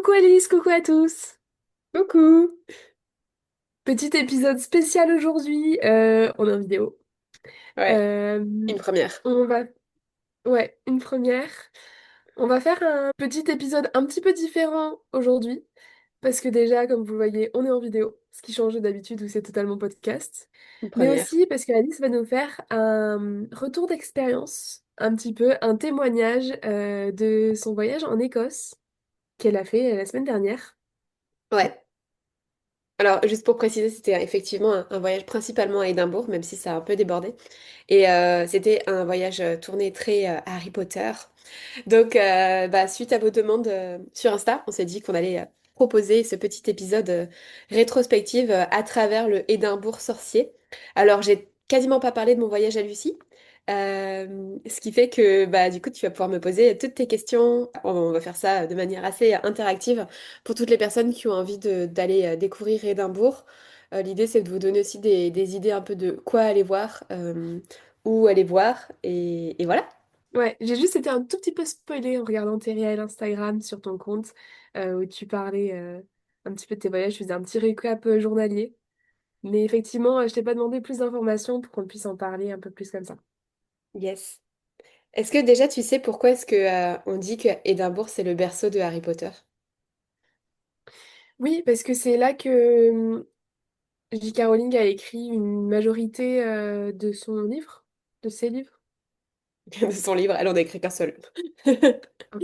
Coucou Alice, coucou à tous. Coucou! Petit épisode spécial aujourd'hui. On est en vidéo. Ouais, Euh, une première. on va, ouais, une première. On va faire un petit épisode un petit peu différent aujourd'hui parce que déjà, comme vous le voyez, on est en vidéo, ce qui change d'habitude où c'est totalement podcast. Une Mais première. aussi parce que Alice va nous faire un retour d'expérience, un petit peu un témoignage de son voyage en Écosse qu'elle a fait la semaine dernière. Ouais. Alors, juste pour préciser, c'était effectivement un voyage principalement à Édimbourg, même si ça a un peu débordé. Et c'était un voyage tourné très Harry Potter. Donc, suite à vos demandes sur Insta, on s'est dit qu'on allait proposer ce petit épisode rétrospective à travers le Édimbourg sorcier. Alors, j'ai quasiment pas parlé de mon voyage à Lucie, ce qui fait que du coup, tu vas pouvoir me poser toutes tes questions. On va faire ça de manière assez interactive pour toutes les personnes qui ont envie d'aller découvrir Édimbourg. L'idée, c'est de vous donner aussi des idées un peu de quoi aller voir, où aller voir, et voilà. Ouais, j'ai juste été un tout petit peu spoilée en regardant tes réels Instagram sur ton compte où tu parlais un petit peu de tes voyages, tu faisais un petit récap journalier. Mais effectivement, je t'ai pas demandé plus d'informations pour qu'on puisse en parler un peu plus comme ça. Yes. Est-ce que déjà tu sais pourquoi est-ce que on dit que Édimbourg c'est le berceau de Harry Potter? Oui, parce que c'est là que J.K. Rowling a écrit une majorité de son livre, de ses livres. De son livre, elle en a écrit qu'un seul. Ok.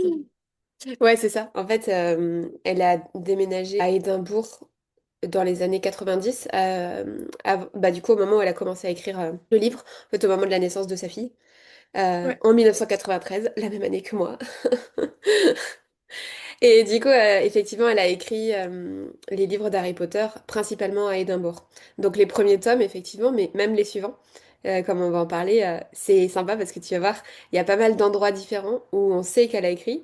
Ouais, c'est ça. En fait, elle a déménagé à Édimbourg dans les années 90, du coup au moment où elle a commencé à écrire le livre, en fait au moment de la naissance de sa fille, Ouais, en 1993, la même année que moi. Et du coup, effectivement, elle a écrit les livres d'Harry Potter, principalement à Édimbourg. Donc les premiers tomes, effectivement, mais même les suivants, comme on va en parler, c'est sympa parce que tu vas voir, il y a pas mal d'endroits différents où on sait qu'elle a écrit.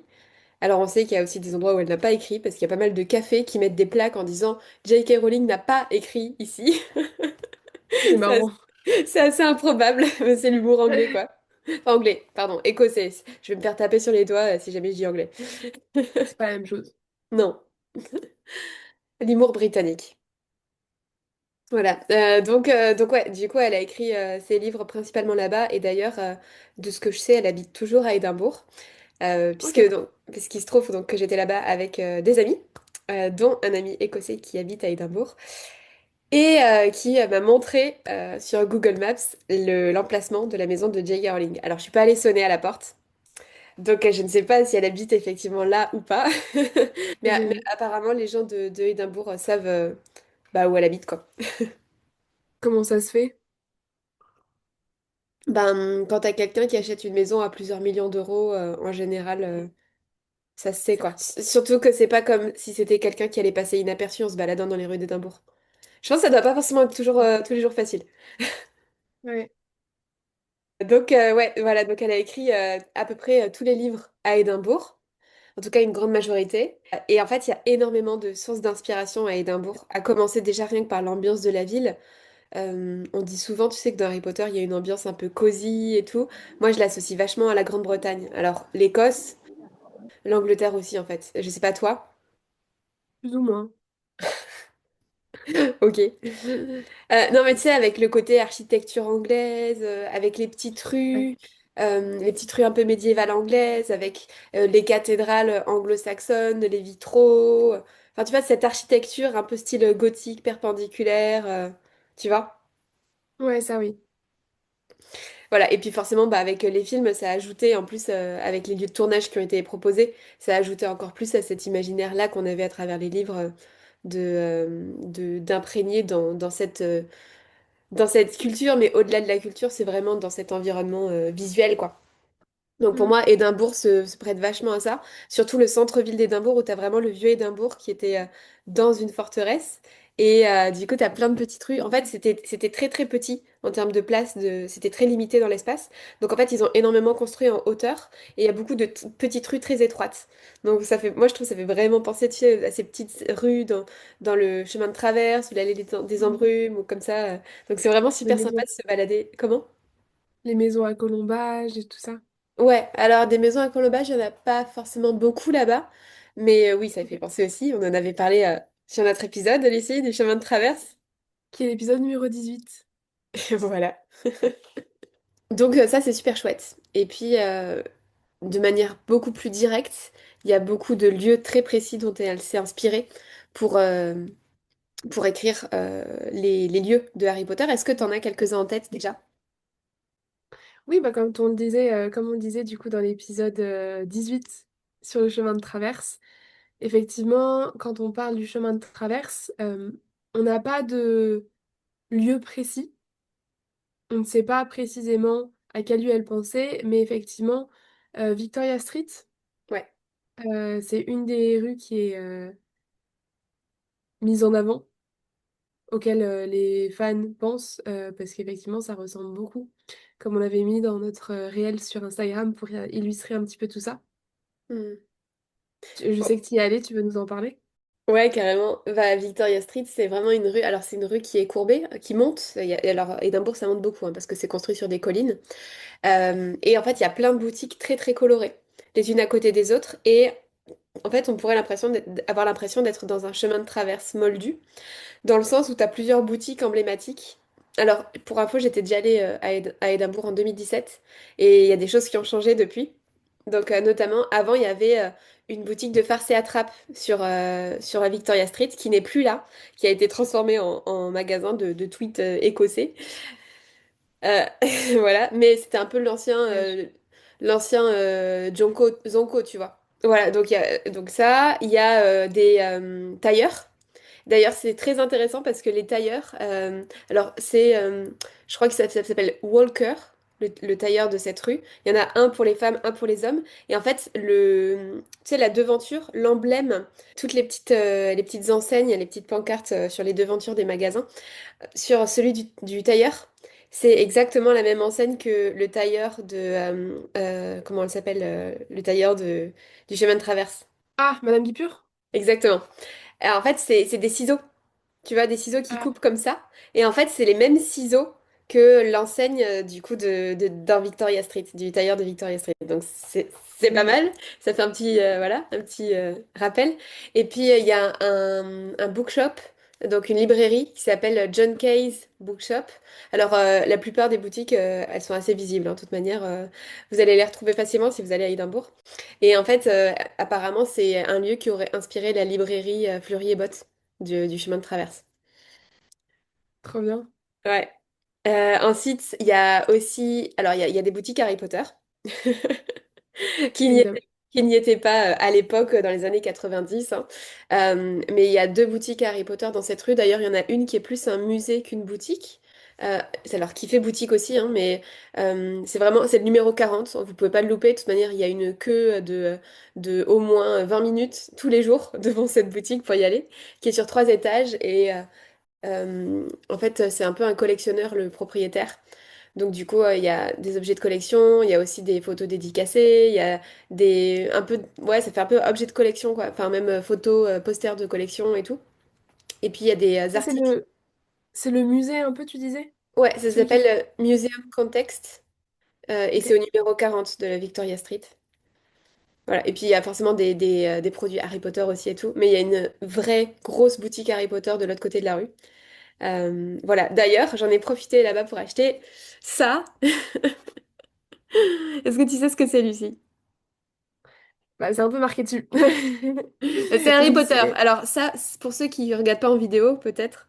Alors on sait qu'il y a aussi des endroits où elle n'a pas écrit, parce qu'il y a pas mal de cafés qui mettent des plaques en disant J.K. Rowling n'a pas écrit ici. c'est C'est assez, marrant. c'est assez improbable, mais c'est l'humour anglais, quoi. Enfin, anglais, pardon, écossais. Je vais me faire taper sur les doigts si jamais je dis anglais. C'est pas la même chose. Non, l'humour britannique. Voilà. Donc ouais, du coup, elle a écrit ses livres principalement là-bas. Et d'ailleurs, de ce que je sais, elle habite toujours à Édimbourg. Ok. Puisqu'il se trouve donc, que j'étais là-bas avec des amis, dont un ami écossais qui habite à Édimbourg. Et qui m'a montré sur Google Maps l'emplacement de la maison de J.K. Rowling. Alors, je suis pas allée sonner à la porte. Donc, je ne sais pas si elle habite effectivement là ou pas. Mais Et apparemment, les gens de Édimbourg savent où elle habite, quoi. comment ça se fait? Ben, quand t'as quelqu'un qui achète une maison à plusieurs millions d'euros, en général, ça se sait C'est quoi. fou. Surtout que c'est pas comme si c'était quelqu'un qui allait passer inaperçu en se baladant dans les rues d'Édimbourg. Je pense que ça doit pas forcément être toujours tous les jours facile. Ouais. Donc, ouais, voilà, donc elle a écrit à peu près tous les livres à Édimbourg, en tout cas une grande majorité. Et en fait, il y a énormément de sources d'inspiration à Édimbourg, à commencer déjà rien que par l'ambiance de la ville. On dit souvent, tu sais, que dans Harry Potter, il y a une ambiance un peu cosy et tout. Moi, je l'associe vachement à la Grande-Bretagne. Alors, l'Écosse, l'Angleterre aussi, en fait. Je sais pas toi. Plus ou moins. Ok. Non, mais tu sais, avec le côté architecture anglaise, avec Ouais. les petites rues un peu médiévales anglaises, avec les cathédrales anglo-saxonnes, les vitraux. Enfin, tu vois, cette architecture un peu style gothique, perpendiculaire, tu vois? Ouais, ça oui. Voilà, et puis forcément, avec les films, ça a ajouté, en plus, avec les lieux de tournage qui ont été proposés, ça a ajouté encore plus à cet imaginaire-là qu'on avait à travers les livres, d'imprégner dans cette culture, mais au-delà de la culture, c'est vraiment dans cet environnement visuel, quoi. Donc pour Mm. moi, Édimbourg se prête vachement à ça. Surtout le centre-ville d'Édimbourg où tu as vraiment le vieux Édimbourg qui était dans une forteresse. Et du coup, tu as plein de petites rues. En fait, c'était très très petit en termes de place, c'était très limité dans l'espace. Donc en fait, ils ont énormément construit en hauteur et il y a beaucoup de petites rues très étroites. Donc ça fait, moi je trouve que ça fait vraiment penser, tu sais, à ces petites rues dans le chemin de traverse ou l'allée des embrumes ou comme ça. Donc c'est vraiment Les super sympa maisons. de se balader. Comment? Les maisons à colombage et tout ça. Ouais, alors des maisons à colombage, il n'y en a pas forcément beaucoup là-bas, Mais oui, ça fait penser aussi. On en avait parlé sur notre épisode, Lucie, du chemin de traverse. qui est l'épisode numéro 18. Voilà. Donc ça, c'est super chouette. Et puis, de manière beaucoup plus directe, il y a beaucoup de lieux très précis dont elle s'est inspirée pour, euh, pour écrire les lieux de Harry Potter. Est-ce que tu en as quelques-uns en tête déjà? Oui, bah, comme on le disait du coup dans l'épisode 18 sur le chemin de traverse, effectivement, quand on parle du chemin de traverse, on n'a pas de lieu précis. On ne sait pas précisément à quel lieu elle pensait, mais effectivement, Victoria Street, Ouais. c'est une des rues qui est mise en avant, auquel les fans pensent, parce qu'effectivement, ça ressemble beaucoup, comme on l'avait mis dans notre réel sur Instagram pour illustrer un petit peu tout ça. Hmm. Je sais que tu y es allé, tu veux nous en parler? Ouais, carrément. Bah, Victoria Street, c'est vraiment une rue. Alors, c'est une rue qui est courbée, qui monte. Alors, Édimbourg, ça monte beaucoup, hein, parce que c'est construit sur des collines. Et en fait, il y a plein de boutiques très, très colorées, les unes à côté des autres. Et en fait, on pourrait avoir l'impression d'être dans un chemin de traverse moldu, dans le sens où tu as plusieurs boutiques emblématiques. Alors, pour info, j'étais déjà allée à Édimbourg en 2017, et il y a des choses qui ont changé depuis. Donc, notamment, avant, il y avait une boutique de farce et attrape sur la Victoria Street, qui n'est plus là, qui a été transformée en magasin de tweets écossais. Euh, voilà, mais c'était un peu Dommage. l'ancien Zonko, tu vois. Voilà, donc ça, il y a des tailleurs. D'ailleurs, c'est très intéressant parce que les tailleurs, alors je crois que ça s'appelle Walker, le tailleur de cette rue. Il y en a un pour les femmes, un pour les hommes. Et en fait, tu sais, la devanture, l'emblème, toutes les petites enseignes, les petites pancartes sur les devantures des magasins, sur celui du tailleur. C'est exactement la même enseigne que le tailleur comment elle s'appelle, le tailleur du chemin de traverse. Ah, Madame Guipure? Exactement. Alors, en fait, c'est des ciseaux. Tu vois, des ciseaux qui Ah, coupent comme ça. Et en fait, c'est les mêmes ciseaux que l'enseigne du coup d'un Victoria Street, du tailleur de Victoria Street. Donc c'est pas oui. mal. Ça fait un petit voilà, un petit rappel. Et puis il y a un bookshop, donc une librairie qui s'appelle John Kay's Bookshop. Alors la plupart des boutiques, elles sont assez visibles. En toute manière, vous allez les retrouver facilement si vous allez à Édimbourg. Et en fait, apparemment, c'est un lieu qui aurait inspiré la librairie Fleury et Bottes du chemin de traverse. Trop bien. Ouais. Ensuite, il y a aussi... Alors, il y a des boutiques Harry Potter qui n'y Évidemment. étaient, qui n'y étaient pas à l'époque, dans les années 90, hein. Mais il y a deux boutiques Harry Potter dans cette rue. D'ailleurs, il y en a une qui est plus un musée qu'une boutique. C'est alors qui fait boutique aussi, hein, mais c'est le numéro 40. Vous pouvez pas le louper. De toute manière, il y a une queue de au moins 20 minutes tous les jours devant cette boutique pour y aller, qui est sur 3 étages. Et en fait, c'est un peu un collectionneur, le propriétaire. Donc du coup, il y a des objets de collection, il y a aussi des photos dédicacées, il y a un peu, ouais, ça fait un peu objet de collection, quoi. Enfin, même photos, posters de collection et tout. Et puis il y a des Ça, articles. c'est le musée un peu, tu disais? Ouais, ça Celui qui s'appelle fait... Museum Context, et Ok, c'est au numéro 40 de la Victoria Street. Voilà. Et puis il y a forcément des produits Harry Potter aussi et tout. Mais il y a une vraie grosse boutique Harry Potter de l'autre côté de la rue. Voilà. D'ailleurs, j'en ai profité là-bas pour acheter ça. Est-ce que tu sais ce que c'est, Lucie? bah, c'est un peu marqué dessus. C'est Harry Oui, Potter. Alors ça, c'est pour ceux qui regardent pas en vidéo, peut-être,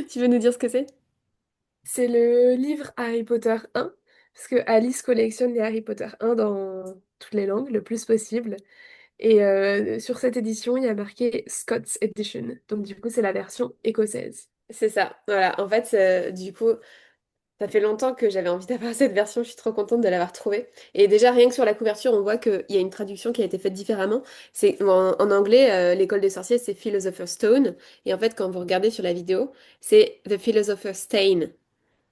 tu veux nous dire ce que c'est? c'est le livre Harry Potter 1, parce que Alice collectionne les Harry Potter 1 dans toutes les langues, le plus possible. Et sur cette édition, il y a marqué Scots Edition. Donc du coup, c'est la version écossaise. C'est ça. Voilà. En fait, du coup, ça fait longtemps que j'avais envie d'avoir cette version. Je suis trop contente de l'avoir trouvée. Et déjà, rien que sur la couverture, on voit qu'il y a une traduction qui a été faite différemment. C'est en anglais, l'école des sorciers, c'est Philosopher's Stone. Et en fait, quand vous regardez sur la vidéo, c'est The Philosopher's Stain.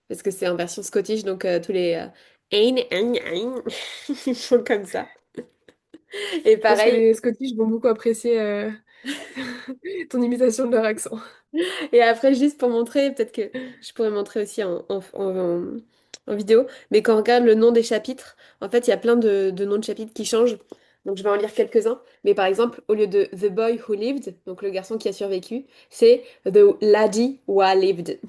Parce que c'est en version scottish, donc tous les ein, ein, ein, ils font comme ça. Et Je pense que pareil. les Scottish vont beaucoup apprécier ton imitation de leur accent. Et après, juste pour montrer, peut-être que je pourrais montrer aussi en vidéo, mais quand on regarde le nom des chapitres, en fait, il y a plein de noms de chapitres qui changent. Donc je vais en lire quelques-uns. Mais par exemple, au lieu de The Boy Who Lived, donc le garçon qui a survécu, c'est The Laddie Who Lived.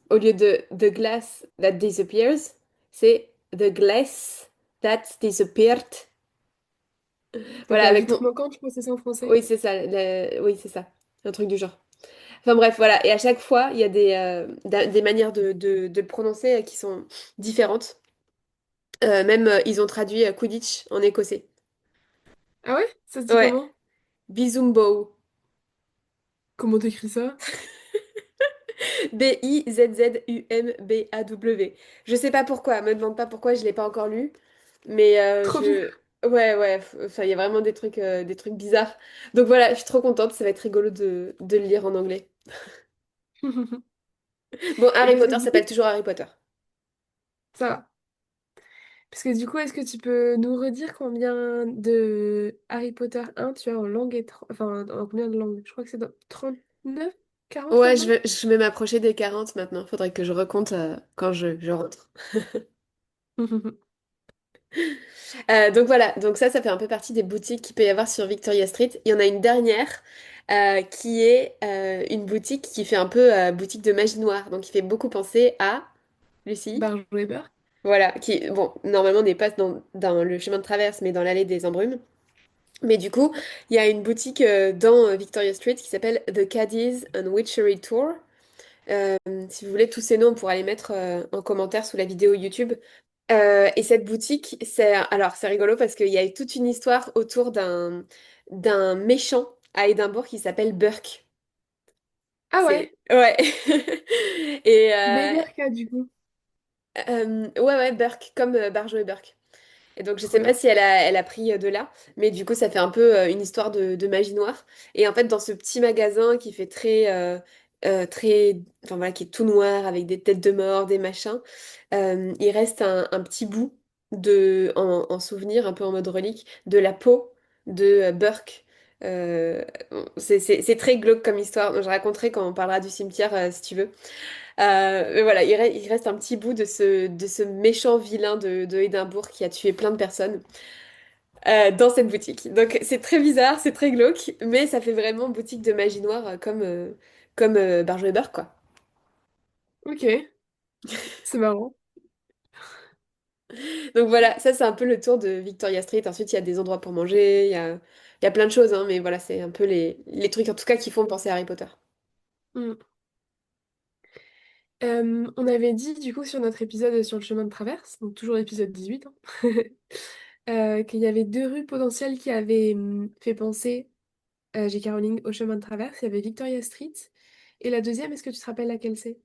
Au lieu de The Glass That Disappears, c'est The Glass That Disappeared. T'as Voilà, perdu avec ton ton... mot quand tu penses ça en français? Oui, c'est ça. Oui, c'est ça. Un truc du genre. Enfin bref, voilà. Et à chaque fois, il y a des manières de le prononcer qui sont différentes. Même, ils ont traduit Quidditch en écossais. Ah ouais? Ça se dit Ouais. comment? Bizumbo. Comment t'écris ça? Bizumbaw. Je sais pas pourquoi, me demande pas pourquoi, je l'ai pas encore lu. Mais Trop bien. je... Ouais, ouais, enfin, il y a vraiment des trucs bizarres. Donc voilà, je suis trop contente, ça va être rigolo de le lire en anglais. Bon, Et Harry parce que Potter du coup, s'appelle toujours Harry Potter. ça va. Parce que du coup, est-ce que tu peux nous redire combien de Harry Potter 1 tu as en langue enfin, en combien de langues? Je crois que c'est dans 39, 40 Ouais, maintenant? je vais m'approcher des 40 maintenant. Faudrait que je recompte quand je rentre. Donc voilà, donc ça fait un peu partie des boutiques qu'il peut y avoir sur Victoria Street. Il y en a une dernière qui est une boutique qui fait un peu boutique de magie noire. Donc qui fait beaucoup penser à Lucie. Barjo Weber. Voilà, qui, bon, normalement n'est pas dans le chemin de traverse, mais dans l'allée des embrumes. Mais du coup, il y a une boutique dans Victoria Street qui s'appelle The Caddies and Witchery Tour. Euh, Si vous voulez, tous ces noms, on pourra les mettre en commentaire sous la vidéo YouTube. Et cette boutique, c'est rigolo parce qu'il y a toute une histoire autour d'un méchant à Édimbourg qui s'appelle Burke. Ah ouais, Ouais. Et BRK du coup. ouais, ouais, Burke, comme Barjo et Burke. Et donc, je Trop sais pas bien. si elle a pris de là, mais du coup, ça fait un peu une histoire de magie noire. Et en fait, dans ce petit magasin qui fait enfin voilà, qui est tout noir avec des têtes de mort, des machins, il reste un petit bout en souvenir, un peu en mode relique, de la peau de Burke. C'est très glauque comme histoire. Je raconterai quand on parlera du cimetière, si tu veux. Mais voilà, il reste un petit bout de ce méchant vilain de Édimbourg qui a tué plein de personnes dans cette boutique. Donc c'est très bizarre, c'est très glauque, mais ça fait vraiment boutique de magie noire comme Barjo et Beurre, quoi. Ok, c'est marrant. Donc voilà, ça c'est un peu le tour de Victoria Street. Ensuite, il y a des endroits pour manger, il y a plein de choses, hein, mais voilà, c'est un peu les trucs en tout cas qui font penser à Harry Potter. Mm. On avait dit du coup sur notre épisode sur le chemin de traverse, donc toujours l'épisode 18, hein, qu'il y avait deux rues potentielles qui avaient fait penser J.K. Rowling au chemin de traverse. Il y avait Victoria Street. Et la deuxième, est-ce que tu te rappelles laquelle c'est?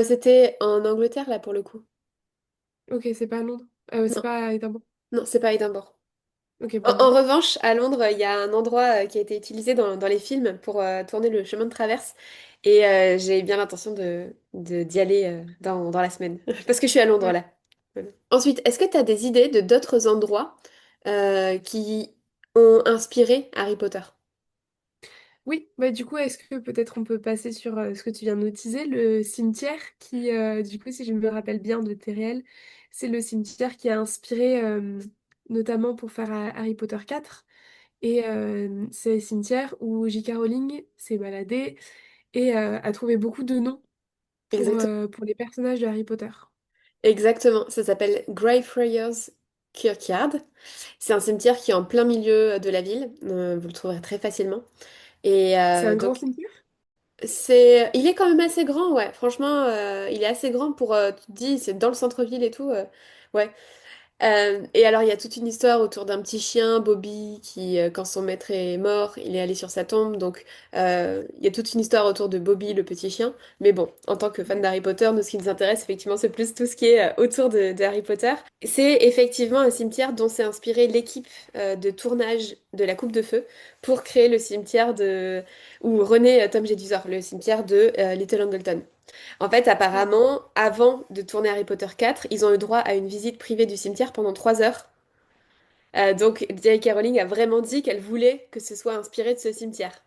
C'était en Angleterre là pour le coup. Ok, c'est pas à Londres. C'est Non, pas à Édimbourg. non, c'est pas Édimbourg. Ok, En, bon, en bref. revanche, à Londres, il y a un endroit qui a été utilisé dans les films pour tourner le chemin de traverse. Et j'ai bien l'intention d'y aller dans la semaine. Parce que je suis à Londres Ouais. là. Voilà. Ensuite, est-ce que tu as des idées de d'autres endroits qui ont inspiré Harry Potter? Oui, bah du coup, est-ce que peut-être on peut passer sur ce que tu viens de notiser, le cimetière qui, du coup, si je me rappelle bien de tes réels, c'est le cimetière qui a inspiré notamment pour faire Harry Potter 4. Et c'est le cimetière où J.K. Rowling s'est baladée et a trouvé beaucoup de noms pour les personnages de Harry Potter. Exactement, ça s'appelle Greyfriars Kirkyard. C'est un cimetière qui est en plein milieu de la ville. Vous le trouverez très facilement. Et C'est un grand donc, cimetière? il est quand même assez grand, ouais. Franchement, il est assez grand pour, tu te dis, c'est dans le centre-ville et tout. Ouais. Et alors, il y a toute une histoire autour d'un petit chien, Bobby, qui, quand son maître est mort, il est allé sur sa tombe. Donc, il y a toute une histoire autour de Bobby, le petit chien. Mais bon, en tant que fan d'Harry Potter, nous, ce qui nous intéresse, effectivement, c'est plus tout ce qui est autour de Harry Potter. C'est effectivement un cimetière dont s'est inspirée l'équipe de tournage de La Coupe de Feu pour créer le cimetière où renaît Tom Jedusor, le cimetière de Little Angleton. En fait, apparemment, avant de tourner Harry Potter 4, ils ont eu droit à une visite privée du cimetière pendant 3 heures. Donc, J.K. Rowling a vraiment dit qu'elle voulait que ce soit inspiré de ce cimetière.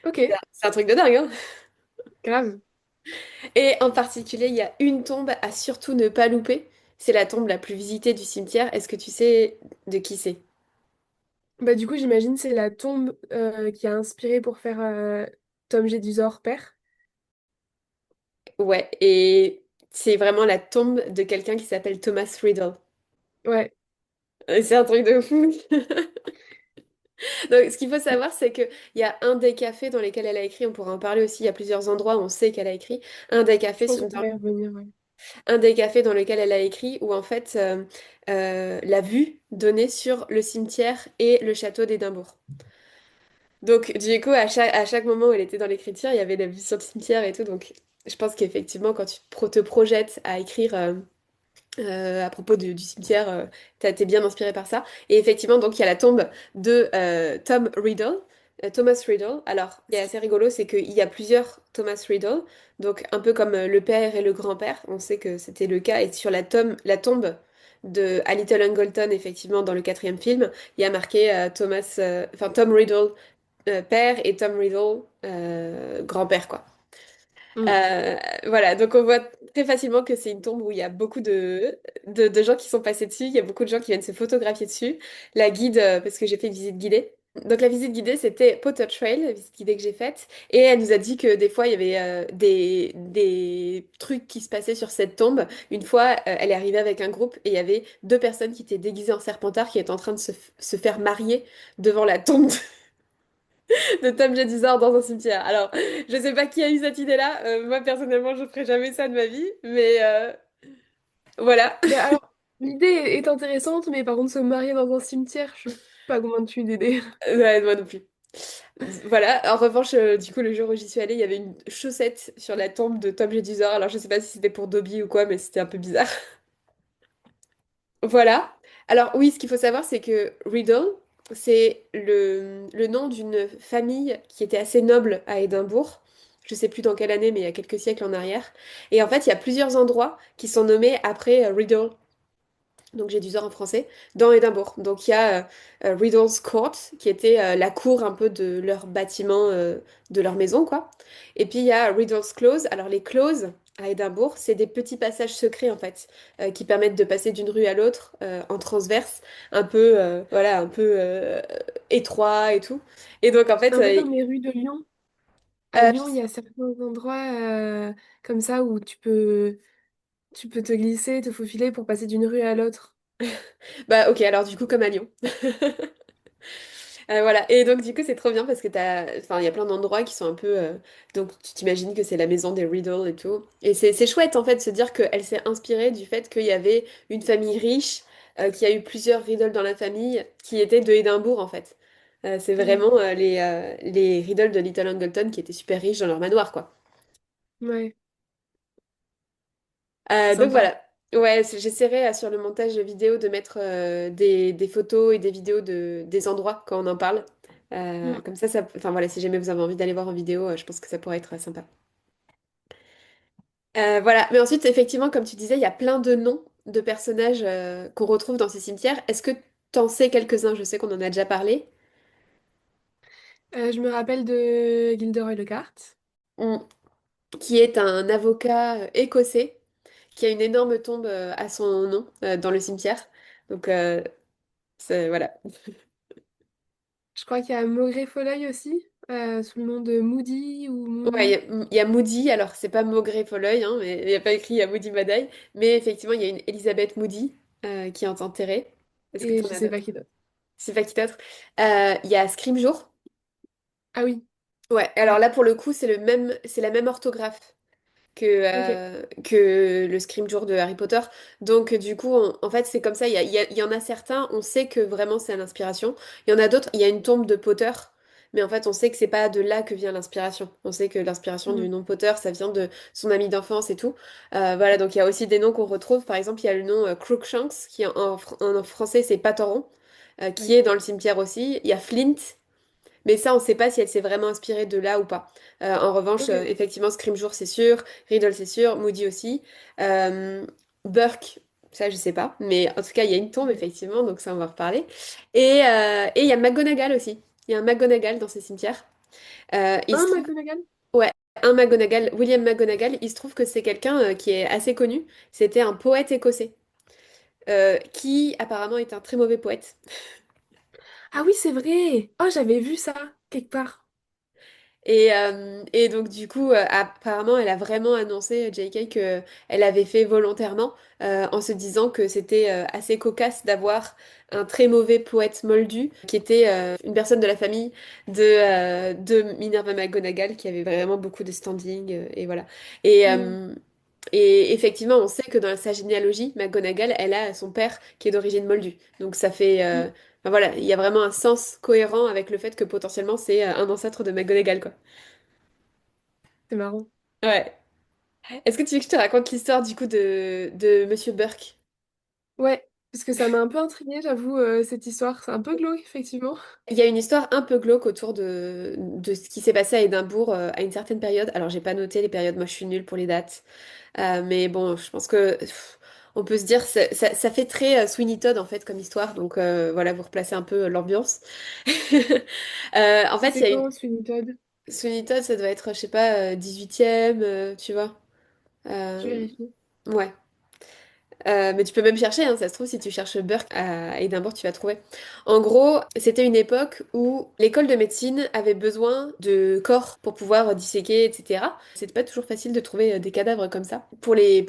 Ok, C'est un truc de dingue, hein? grave. Et en particulier, il y a une tombe à surtout ne pas louper. c'est la tombe la plus visitée du cimetière. Est-ce que tu sais de qui c'est? Bah, du coup, j'imagine c'est la tombe qui a inspiré pour faire Tom Jedusor père. Ouais, et c'est vraiment la tombe de quelqu'un qui s'appelle Thomas Riddle. Ouais, C'est un truc de fou. Donc, ce qu'il faut savoir, c'est qu'il y a un des cafés dans lesquels elle a écrit, on pourra en parler aussi, il y a plusieurs endroits où on sait qu'elle a écrit, un des je cafés, pense qu'on va y revenir, ouais. un des cafés dans lequel elle a écrit, où en fait, la vue donnait sur le cimetière et le château d'Édimbourg. Donc, du coup, à chaque moment où elle était dans l'écriture, il y avait la vue sur le cimetière et tout. Donc, je pense qu'effectivement, quand tu te projettes à écrire à propos du cimetière, t'es bien inspiré par ça. Et effectivement, donc, il y a la tombe de Tom Riddle, Thomas Riddle. Alors, ce qui est assez rigolo, c'est qu'il y a plusieurs Thomas Riddle, donc un peu comme le père et le grand-père. On sait que c'était le cas. Et sur la tombe de à Little Angleton, effectivement, dans le quatrième film, il y a marqué enfin Tom Riddle père et Tom Riddle grand-père, quoi. Mm. Euh, voilà, donc on voit très facilement que c'est une tombe où il y a beaucoup de gens qui sont passés dessus, il y a beaucoup de gens qui viennent se photographier dessus. La guide, parce que j'ai fait une visite guidée. Donc la visite guidée, c'était Potter Trail, la visite guidée que j'ai faite. Et elle nous a dit que des fois, il y avait des trucs qui se passaient sur cette tombe. Une fois, elle est arrivée avec un groupe et il y avait deux personnes qui étaient déguisées en serpentard qui étaient en train de se faire marier devant la tombe de Tom Jedusor dans un cimetière. Alors, je sais pas qui a eu cette idée-là. Moi, personnellement, je ferai jamais ça de ma vie. Mais voilà. Mais alors, l'idée est intéressante, mais par contre, se marier dans un cimetière, je suis pas convaincue d'idée. Ouais, moi non plus. Voilà. En revanche, du coup, le jour où j'y suis allée, il y avait une chaussette sur la tombe de Tom Jedusor. Alors, je sais pas si c'était pour Dobby ou quoi, mais c'était un peu bizarre. Voilà. Alors oui, ce qu'il faut savoir, c'est que Riddle, c'est le nom d'une famille qui était assez noble à Édimbourg. Je sais plus dans quelle année, mais il y a quelques siècles en arrière. Et en fait, il y a plusieurs endroits qui sont nommés après Riddle, donc j'ai du Zor en français, dans Édimbourg. Donc il y a Riddle's Court, qui était la cour un peu de leur bâtiment, de leur maison, quoi. Et puis il y a Riddle's Close. Alors les closes à Édimbourg, c'est des petits passages secrets en fait, qui permettent de passer d'une rue à l'autre en transverse, un peu, voilà, un peu étroit et tout. Et donc en fait, Un peu comme les rues de Lyon. À euh, Lyon, il y a certains endroits comme ça où tu peux te glisser, te faufiler pour passer d'une rue à l'autre. bah ok, alors du coup comme à Lyon. Voilà, et donc du coup c'est trop bien parce que enfin, il y a plein d'endroits qui sont un peu... Donc tu t'imagines que c'est la maison des Riddle et tout. Et c'est chouette en fait de se dire qu'elle s'est inspirée du fait qu'il y avait une famille riche, qui a eu plusieurs Riddle dans la famille, qui étaient de Édimbourg en fait. C'est Mm. vraiment les Riddle de Little Angleton qui étaient super riches dans leur manoir, quoi. Ouais, Donc sympa. voilà. Ouais, j'essaierai sur le montage vidéo de mettre des photos et des vidéos des endroits quand on en parle. Mm. Comme enfin voilà, si jamais vous avez envie d'aller voir en vidéo, je pense que ça pourrait être sympa. Voilà, mais ensuite, effectivement, comme tu disais, il y a plein de noms de personnages qu'on retrouve dans ces cimetières. Est-ce que t'en sais quelques-uns? Je sais qu'on en a déjà parlé. Je me rappelle de Gilderoy Lockhart. On- qui est un avocat écossais qui a une énorme tombe à son nom dans le cimetière. Donc, voilà. Je crois qu'il y a Maugrey Folleuil aussi, sous le nom de Moody ou Ouais, Moon. il y a Moody, alors c'est pas Maugrey Folleuil, hein, mais il n'y a pas écrit il y a Moody Madaille, mais effectivement il y a une Elizabeth Moody qui est enterrée. Est-ce que Et tu en je as sais pas d'autres? qui d'autre. C'est pas qui d'autre? Il y a Scrimgeour. Ah oui, Ouais, alors ouais, là pour le coup c'est la même orthographe ok. que le Scrimgeour de Harry Potter. Donc du coup, en fait, c'est comme ça. Il y en a certains, on sait que vraiment c'est à l'inspiration. Il y en a d'autres, il y a une tombe de Potter, mais en fait, on sait que c'est pas de là que vient l'inspiration. On sait que l'inspiration du Mm. nom Potter, ça vient de son ami d'enfance et tout. Voilà, donc il y a aussi des noms qu'on retrouve. Par exemple, il y a le nom Crookshanks, qui en français, c'est Patoron, qui Oui, est dans le cimetière aussi. Il y a Flint. Mais ça, on ne sait pas si elle s'est vraiment inspirée de là ou pas. En revanche, ok. effectivement, Scrimgeour, c'est sûr. Riddle, c'est sûr. Moody aussi. Euh, Burke, ça, je sais pas. Mais en tout cas, il y a une tombe, Ok. effectivement, donc ça, on va en reparler. Et il y a McGonagall aussi. Il y a un McGonagall dans ces cimetières. Il se Un trouve... McGonagall? Ouais, un McGonagall, William McGonagall, il se trouve que c'est quelqu'un qui est assez connu. C'était un poète écossais. qui apparemment est un très mauvais poète. Ah oui, c'est vrai! Oh, j'avais vu ça quelque part. Et donc du coup, apparemment, elle a vraiment annoncé, JK, que elle avait fait volontairement, en se disant que c'était assez cocasse d'avoir un très mauvais poète moldu, qui était une personne de la famille de Minerva McGonagall, qui avait vraiment beaucoup de standing, et voilà. Et, Hmm. euh, et effectivement, on sait que dans sa généalogie, McGonagall, elle a son père qui est d'origine moldue. Donc ça fait... Hmm. enfin, voilà, il y a vraiment un sens cohérent avec le fait que potentiellement c'est un ancêtre de McGonagall, quoi. C'est marrant. Ouais. Est-ce que tu veux que je te raconte l'histoire du coup de Monsieur Burke? Ouais, parce que ça m'a un peu intriguée, j'avoue, cette histoire. C'est un peu glauque, effectivement. Il y a une histoire un peu glauque autour de ce qui s'est passé à Édimbourg à une certaine période. Alors, j'ai pas noté les périodes, moi je suis nulle pour les dates. Mais bon, je pense que on peut se dire, ça fait très Sweeney Todd en fait comme histoire. Donc voilà, vous replacez un peu l'ambiance. En fait, il C'était y a une. quand, Sweeney Todd? Sweeney Todd, ça doit être, je sais pas, 18e, tu vois. Je Euh, vérifie. ouais. Mais tu peux même chercher, hein, ça se trouve, si tu cherches Burke à Édimbourg, tu vas trouver. En gros, c'était une époque où l'école de médecine avait besoin de corps pour pouvoir disséquer, etc. C'était pas toujours facile de trouver des cadavres comme ça pour les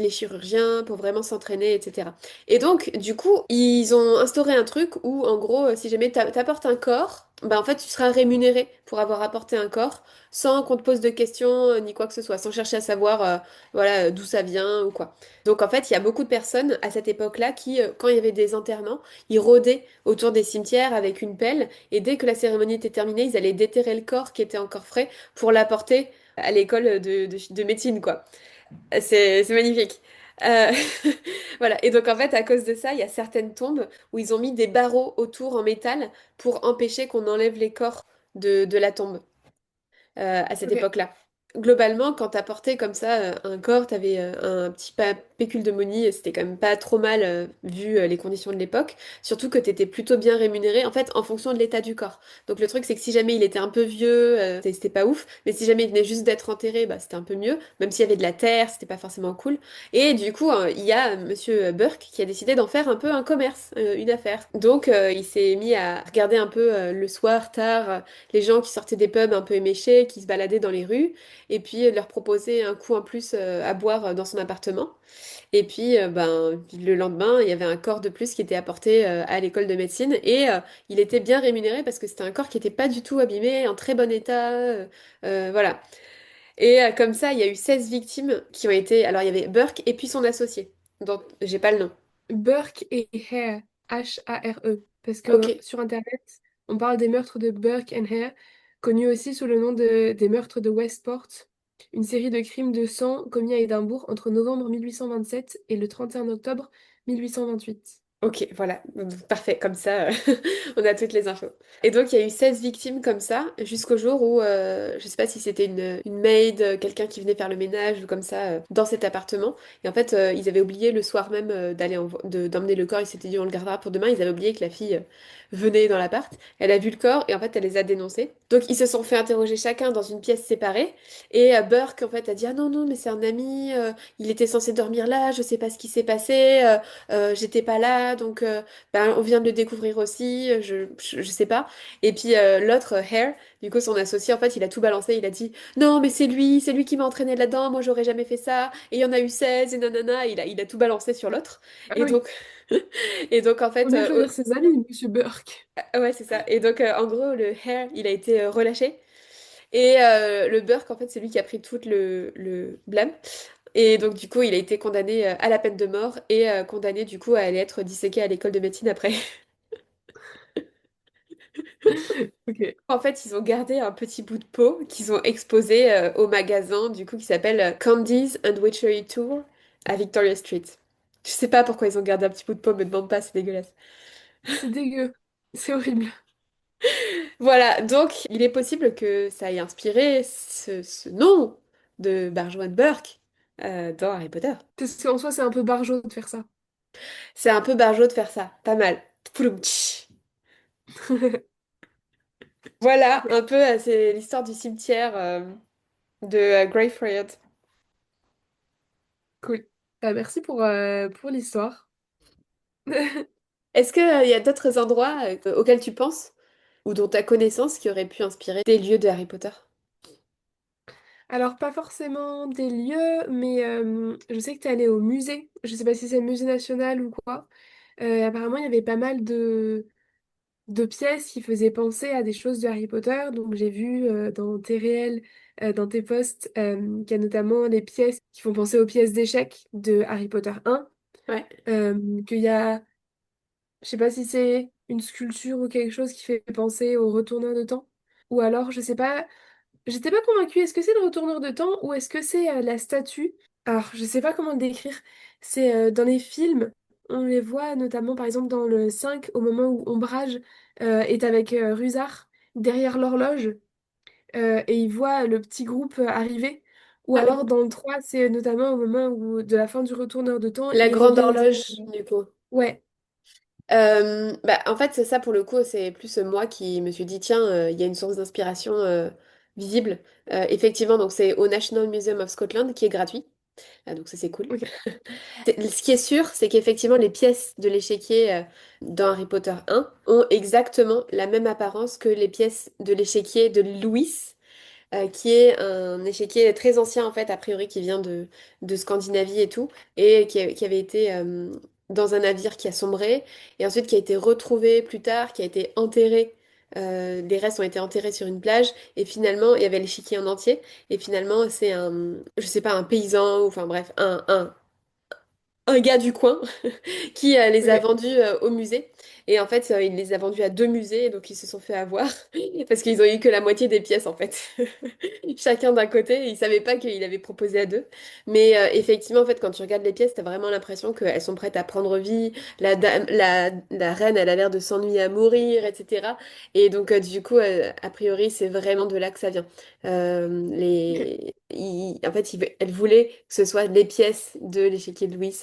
chirurgiens, pour vraiment s'entraîner, etc. Et donc, du coup, ils ont instauré un truc où, en gros, si jamais t'apportes un corps, bah en fait, tu seras rémunéré pour avoir apporté un corps sans qu'on te pose de questions ni quoi que ce soit, sans chercher à savoir voilà, d'où ça vient ou quoi. Donc en fait, il y a beaucoup de personnes à cette époque-là qui, quand il y avait des enterrements, ils rôdaient autour des cimetières avec une pelle et dès que la cérémonie était terminée, ils allaient déterrer le corps qui était encore frais pour l'apporter à l'école de médecine, quoi. C'est magnifique. Euh, Voilà. Et donc en fait, à cause de ça, il y a certaines tombes où ils ont mis des barreaux autour en métal pour empêcher qu'on enlève les corps de la tombe à cette Ok. époque-là. Globalement, quand t'as porté comme ça un corps, t'avais un petit pécule de money, et c'était quand même pas trop mal vu les conditions de l'époque. Surtout que t'étais plutôt bien rémunéré, en fait, en fonction de l'état du corps. Donc le truc, c'est que si jamais il était un peu vieux, c'était pas ouf. Mais si jamais il venait juste d'être enterré, bah c'était un peu mieux. Même s'il y avait de la terre, c'était pas forcément cool. Et du coup, il y a Monsieur Burke qui a décidé d'en faire un peu un commerce, une affaire. Donc il s'est mis à regarder un peu le soir, tard les gens qui sortaient des pubs un peu éméchés, qui se baladaient dans les rues, et puis leur proposer un coup en plus à boire dans son appartement. Et puis, ben, le lendemain, il y avait un corps de plus qui était apporté à l'école de médecine, et il était bien rémunéré parce que c'était un corps qui n'était pas du tout abîmé, en très bon état, voilà. Et comme ça, il y a eu 16 victimes qui ont été... Alors, il y avait Burke et puis son associé, dont j'ai pas le nom. Burke et Hare, Hare. Parce Ok, que sur Internet, on parle des meurtres de Burke and Hare, connus aussi sous le nom des meurtres de Westport, une série de crimes de sang commis à Édimbourg entre novembre 1827 et le 31 octobre 1828. ok, voilà, parfait, comme ça on a toutes les infos. Et donc il y a eu 16 victimes comme ça, jusqu'au jour où, je sais pas si c'était une maid, quelqu'un qui venait faire le ménage ou comme ça, dans cet appartement. Et en fait, ils avaient oublié le soir même d'emmener le corps, ils s'étaient dit on le gardera pour demain, ils avaient oublié que la fille venait dans l'appart. Elle a vu le corps et en fait elle les a dénoncés. Donc ils se sont fait interroger chacun dans une pièce séparée. Et Burke en fait a dit ah non, non, mais c'est un ami, il était censé dormir là, je sais pas ce qui s'est passé. J'étais pas là, donc ben, on vient de le découvrir aussi, je sais pas. Et puis l'autre, Hare, du coup son associé, en fait, il a tout balancé, il a dit non, mais c'est lui qui m'a entraîné là-dedans, moi j'aurais jamais fait ça, et il y en a eu 16 et nanana, il a tout balancé sur l'autre. Ah Et oui, donc, et donc en faut fait, bien choisir ses amis, Monsieur Burke. ouais, c'est ça. Et donc en gros, le Hare, il a été relâché. Et le Burke, en fait, c'est lui qui a pris tout le blâme. Et donc, du coup, il a été condamné à la peine de mort et condamné, du coup, à aller être disséqué à l'école de médecine après. Ok. En fait, ils ont gardé un petit bout de peau qu'ils ont exposé au magasin, du coup, qui s'appelle Candies and Witchery Tour à Victoria Street. Je sais pas pourquoi ils ont gardé un petit bout de peau, me demande pas, c'est dégueulasse. C'est dégueu. C'est horrible. Voilà, donc il est possible que ça ait inspiré ce nom de Barjoan Burke dans Harry Potter. Parce qu'en soi, c'est un peu barjot de faire ça. C'est un peu barjot de faire ça, pas mal. Pouloum, tch. Voilà, un peu, c'est l'histoire du cimetière de Greyfriars. Cool. Bah, merci pour l'histoire. Est-ce qu'il y a d'autres endroits auxquels tu penses ou dont ta connaissance qui auraient pu inspirer des lieux de Harry Potter? Alors, pas forcément des lieux, mais je sais que t'es allé au musée. Je sais pas si c'est le musée national ou quoi. Apparemment, il y avait pas mal de pièces qui faisaient penser à des choses de Harry Potter. Donc, j'ai vu dans tes réels, dans tes posts, qu'il y a notamment les pièces qui font penser aux pièces d'échecs de Harry Potter 1. Ouais. Qu'il y a, je sais pas si c'est une sculpture ou quelque chose qui fait penser au retourneur de temps. Ou alors, je sais pas. J'étais pas convaincue, est-ce que c'est le retourneur de temps ou est-ce que c'est la statue? Alors, je sais pas comment le décrire. C'est dans les films, on les voit notamment par exemple dans le 5 au moment où Ombrage est avec Rusard derrière l'horloge et il voit le petit groupe arriver. Ou Ah oui. alors dans le 3 c'est notamment au moment où, de la fin du retourneur de temps, La il grande regarde. horloge, du coup. Ouais, Bah, en fait, c'est ça pour le coup, c'est plus moi qui me suis dit, tiens, il y a une source d'inspiration visible. Effectivement, donc c'est au National Museum of Scotland qui est gratuit. Ah, donc ça, c'est cool. ok, Ce qui est sûr, c'est qu'effectivement, les pièces de l'échiquier dans Harry Potter 1 ont exactement la même apparence que les pièces de l'échiquier de Louis, qui est un échiquier très ancien en fait, a priori qui vient de Scandinavie et tout, et qui avait été dans un navire qui a sombré, et ensuite qui a été retrouvé plus tard, qui a été enterré. Les restes ont été enterrés sur une plage, et finalement, il y avait l'échiquier en entier, et finalement, c'est un, je sais pas, un paysan, ou enfin bref, un gars du coin qui les a ok, vendus au musée. Et en fait, il les a vendus à deux musées, donc ils se sont fait avoir parce qu'ils ont eu que la moitié des pièces en fait. Chacun d'un côté, ils savaient pas qu'il avait proposé à deux. Mais effectivement, en fait, quand tu regardes les pièces, t'as vraiment l'impression qu'elles sont prêtes à prendre vie. La reine, elle a l'air de s'ennuyer à mourir, etc. Et donc, du coup, a priori, c'est vraiment de là que ça vient. ok, En fait, elle voulait que ce soit les pièces de l'échiquier de Louis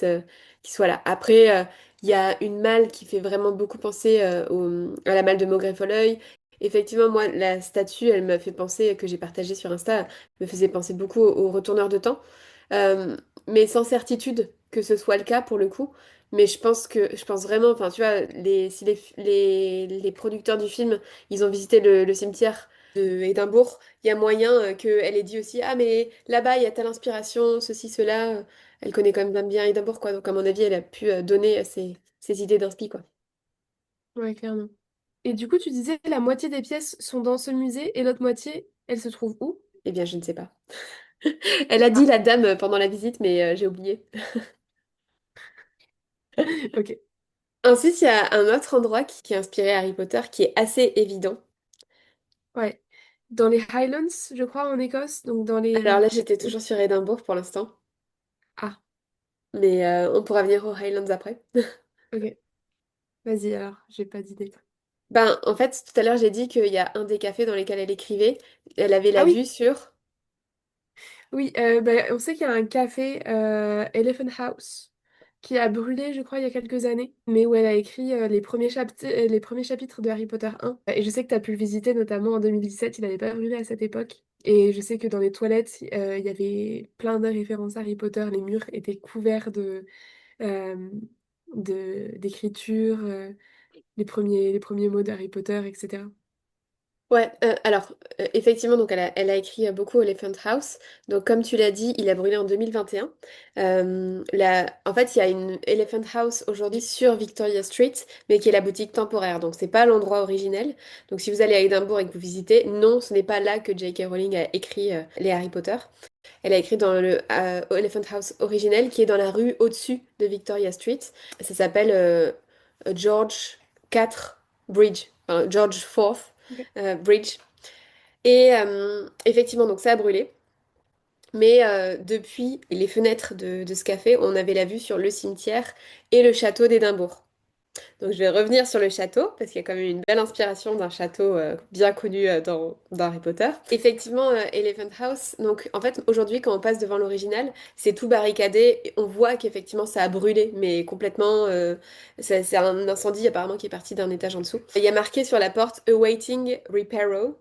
qui soient là. Après, il y a une malle qui fait vraiment beaucoup penser à la malle de Maugrey Folleuil. Effectivement, moi, la statue, elle m'a fait penser, que j'ai partagée sur Insta, me faisait penser beaucoup au retourneur de temps. Euh, mais sans certitude que ce soit le cas pour le coup. Mais je pense vraiment, enfin, tu vois, si les producteurs du film, ils ont visité le cimetière de Édimbourg, il y a moyen qu'elle ait dit aussi, ah, mais là-bas, il y a telle inspiration, ceci, cela. Elle connaît quand même bien Édimbourg, quoi. Donc, à mon avis, elle a pu donner ses idées d'inspi, quoi. ouais, clairement. Et du coup, tu disais la moitié des pièces sont dans ce musée et l'autre moitié, elle se trouve où? Eh bien, je ne sais pas. Elle a dit la dame pendant la visite, mais j'ai oublié. Ok. Ensuite, il y a un autre endroit qui a inspiré Harry Potter, qui est assez évident. Ouais. Dans les Highlands, je crois, en Écosse, donc dans les... Alors là, j'étais toujours sur Édimbourg pour l'instant, Ah, mais on pourra venir aux Highlands après. ok. Vas-y alors, j'ai pas d'idée. Ben, en fait, tout à l'heure, j'ai dit qu'il y a un des cafés dans lesquels elle écrivait. Elle avait Ah la vue oui, sur... oui, bah, on sait qu'il y a un café, Elephant House, qui a brûlé, je crois, il y a quelques années, mais où elle a écrit les premiers chapitres de Harry Potter 1. Et je sais que tu as pu le visiter, notamment en 2017, il n'avait pas brûlé à cette époque. Et je sais que dans les toilettes, il y avait plein de références à Harry Potter, les murs étaient couverts euh, d'écriture, les premiers mots d'Harry Potter, etc. Ouais, alors, effectivement, donc elle a écrit beaucoup Elephant House. Donc, comme tu l'as dit, il a brûlé en 2021. En fait, il y a une Elephant House aujourd'hui sur Victoria Street, mais qui est la boutique temporaire. Donc, c'est pas l'endroit originel. Donc, si vous allez à Édimbourg et que vous visitez, non, ce n'est pas là que J.K. Rowling a écrit les Harry Potter. Elle a écrit dans le Elephant House originel, qui est dans la rue au-dessus de Victoria Street. Ça s'appelle George 4 Bridge, enfin, George 4 Ok. Bridge. Et effectivement, donc ça a brûlé. Mais depuis les fenêtres de ce café, on avait la vue sur le cimetière et le château d'Édimbourg. Donc je vais revenir sur le château, parce qu'il y a quand même une belle inspiration d'un château bien connu dans Harry Potter. Effectivement, Elephant House, donc en fait aujourd'hui quand on passe devant l'original, c'est tout barricadé, et on voit qu'effectivement ça a brûlé, mais complètement, c'est un incendie apparemment qui est parti d'un étage en dessous. Il y a marqué sur la porte Awaiting Reparo.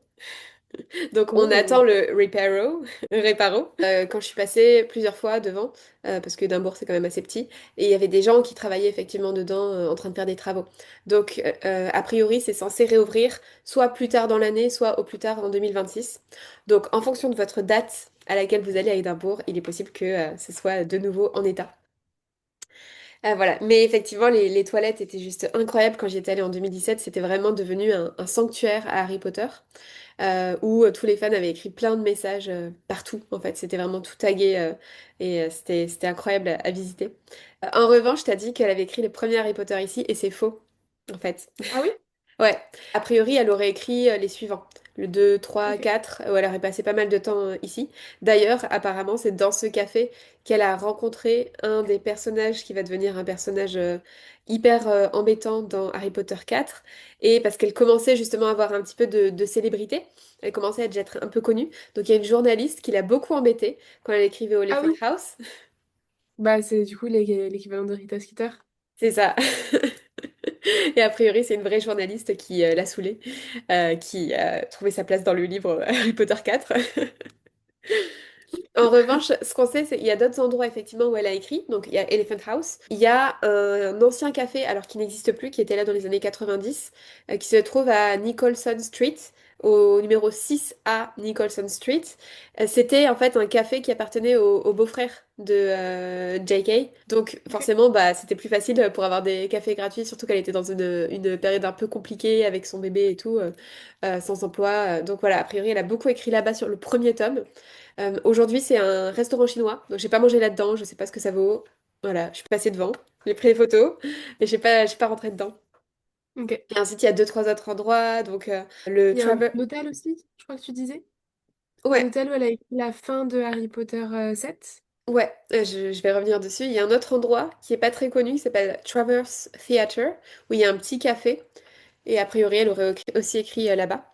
Donc on attend Oh. le Reparo. Quand je suis passée plusieurs fois devant, parce que Édimbourg c'est quand même assez petit, et il y avait des gens qui travaillaient effectivement dedans en train de faire des travaux. Donc a priori c'est censé réouvrir soit plus tard dans l'année, soit au plus tard en 2026. Donc en fonction de votre date à laquelle vous allez à Édimbourg, il est possible que ce soit de nouveau en état. Voilà. Mais effectivement, les toilettes étaient juste incroyables quand j'y étais allée en 2017. C'était vraiment devenu un sanctuaire à Harry Potter où tous les fans avaient écrit plein de messages partout. En fait, c'était vraiment tout tagué et c'était incroyable à visiter. En revanche, t'as dit qu'elle avait écrit le premier Harry Potter ici et c'est faux, en fait. Ah oui? Ouais, a priori, elle aurait écrit les suivants. Le 2, 3, Ok. 4, où elle aurait passé pas mal de temps ici. D'ailleurs, apparemment, c'est dans ce café qu'elle a rencontré un des personnages qui va devenir un personnage hyper embêtant dans Harry Potter 4. Et parce qu'elle commençait justement à avoir un petit peu de célébrité, elle commençait à déjà être un peu connue. Donc il y a une journaliste qui l'a beaucoup embêtée quand elle écrivait au Ah Elephant oui? House. Bah, c'est du coup l'équivalent de Rita Skeeter. C'est ça. Et a priori, c'est une vraie journaliste qui l'a saoulée, qui a trouvé sa place dans le livre Harry Potter 4. En revanche, ce qu'on sait, c'est qu'il y a d'autres endroits effectivement où elle a écrit. Donc il y a Elephant House. Il y a un ancien café, alors qui n'existe plus, qui était là dans les années 90, qui se trouve à Nicholson Street, au numéro 6A Nicholson Street. C'était en fait un café qui appartenait au beau-frère de JK. Donc Ok. forcément, bah, c'était plus facile pour avoir des cafés gratuits, surtout qu'elle était dans une période un peu compliquée avec son bébé et tout, sans emploi. Donc voilà, a priori, elle a beaucoup écrit là-bas sur le premier tome. Aujourd'hui, c'est un restaurant chinois, donc j'ai pas mangé là-dedans, je sais pas ce que ça vaut. Voilà, je suis passée devant, j'ai pris les photos, mais j'ai pas rentré dedans. Ok. Et ensuite, il y a deux, trois autres endroits, donc le Il y a un Travel... hôtel aussi, je crois que tu disais. Ouais, L'hôtel où elle a écrit la fin de Harry Potter 7. ouais, je vais revenir dessus. Il y a un autre endroit qui est pas très connu, qui s'appelle Traverse Theatre, où il y a un petit café, et a priori, elle aurait aussi écrit là-bas.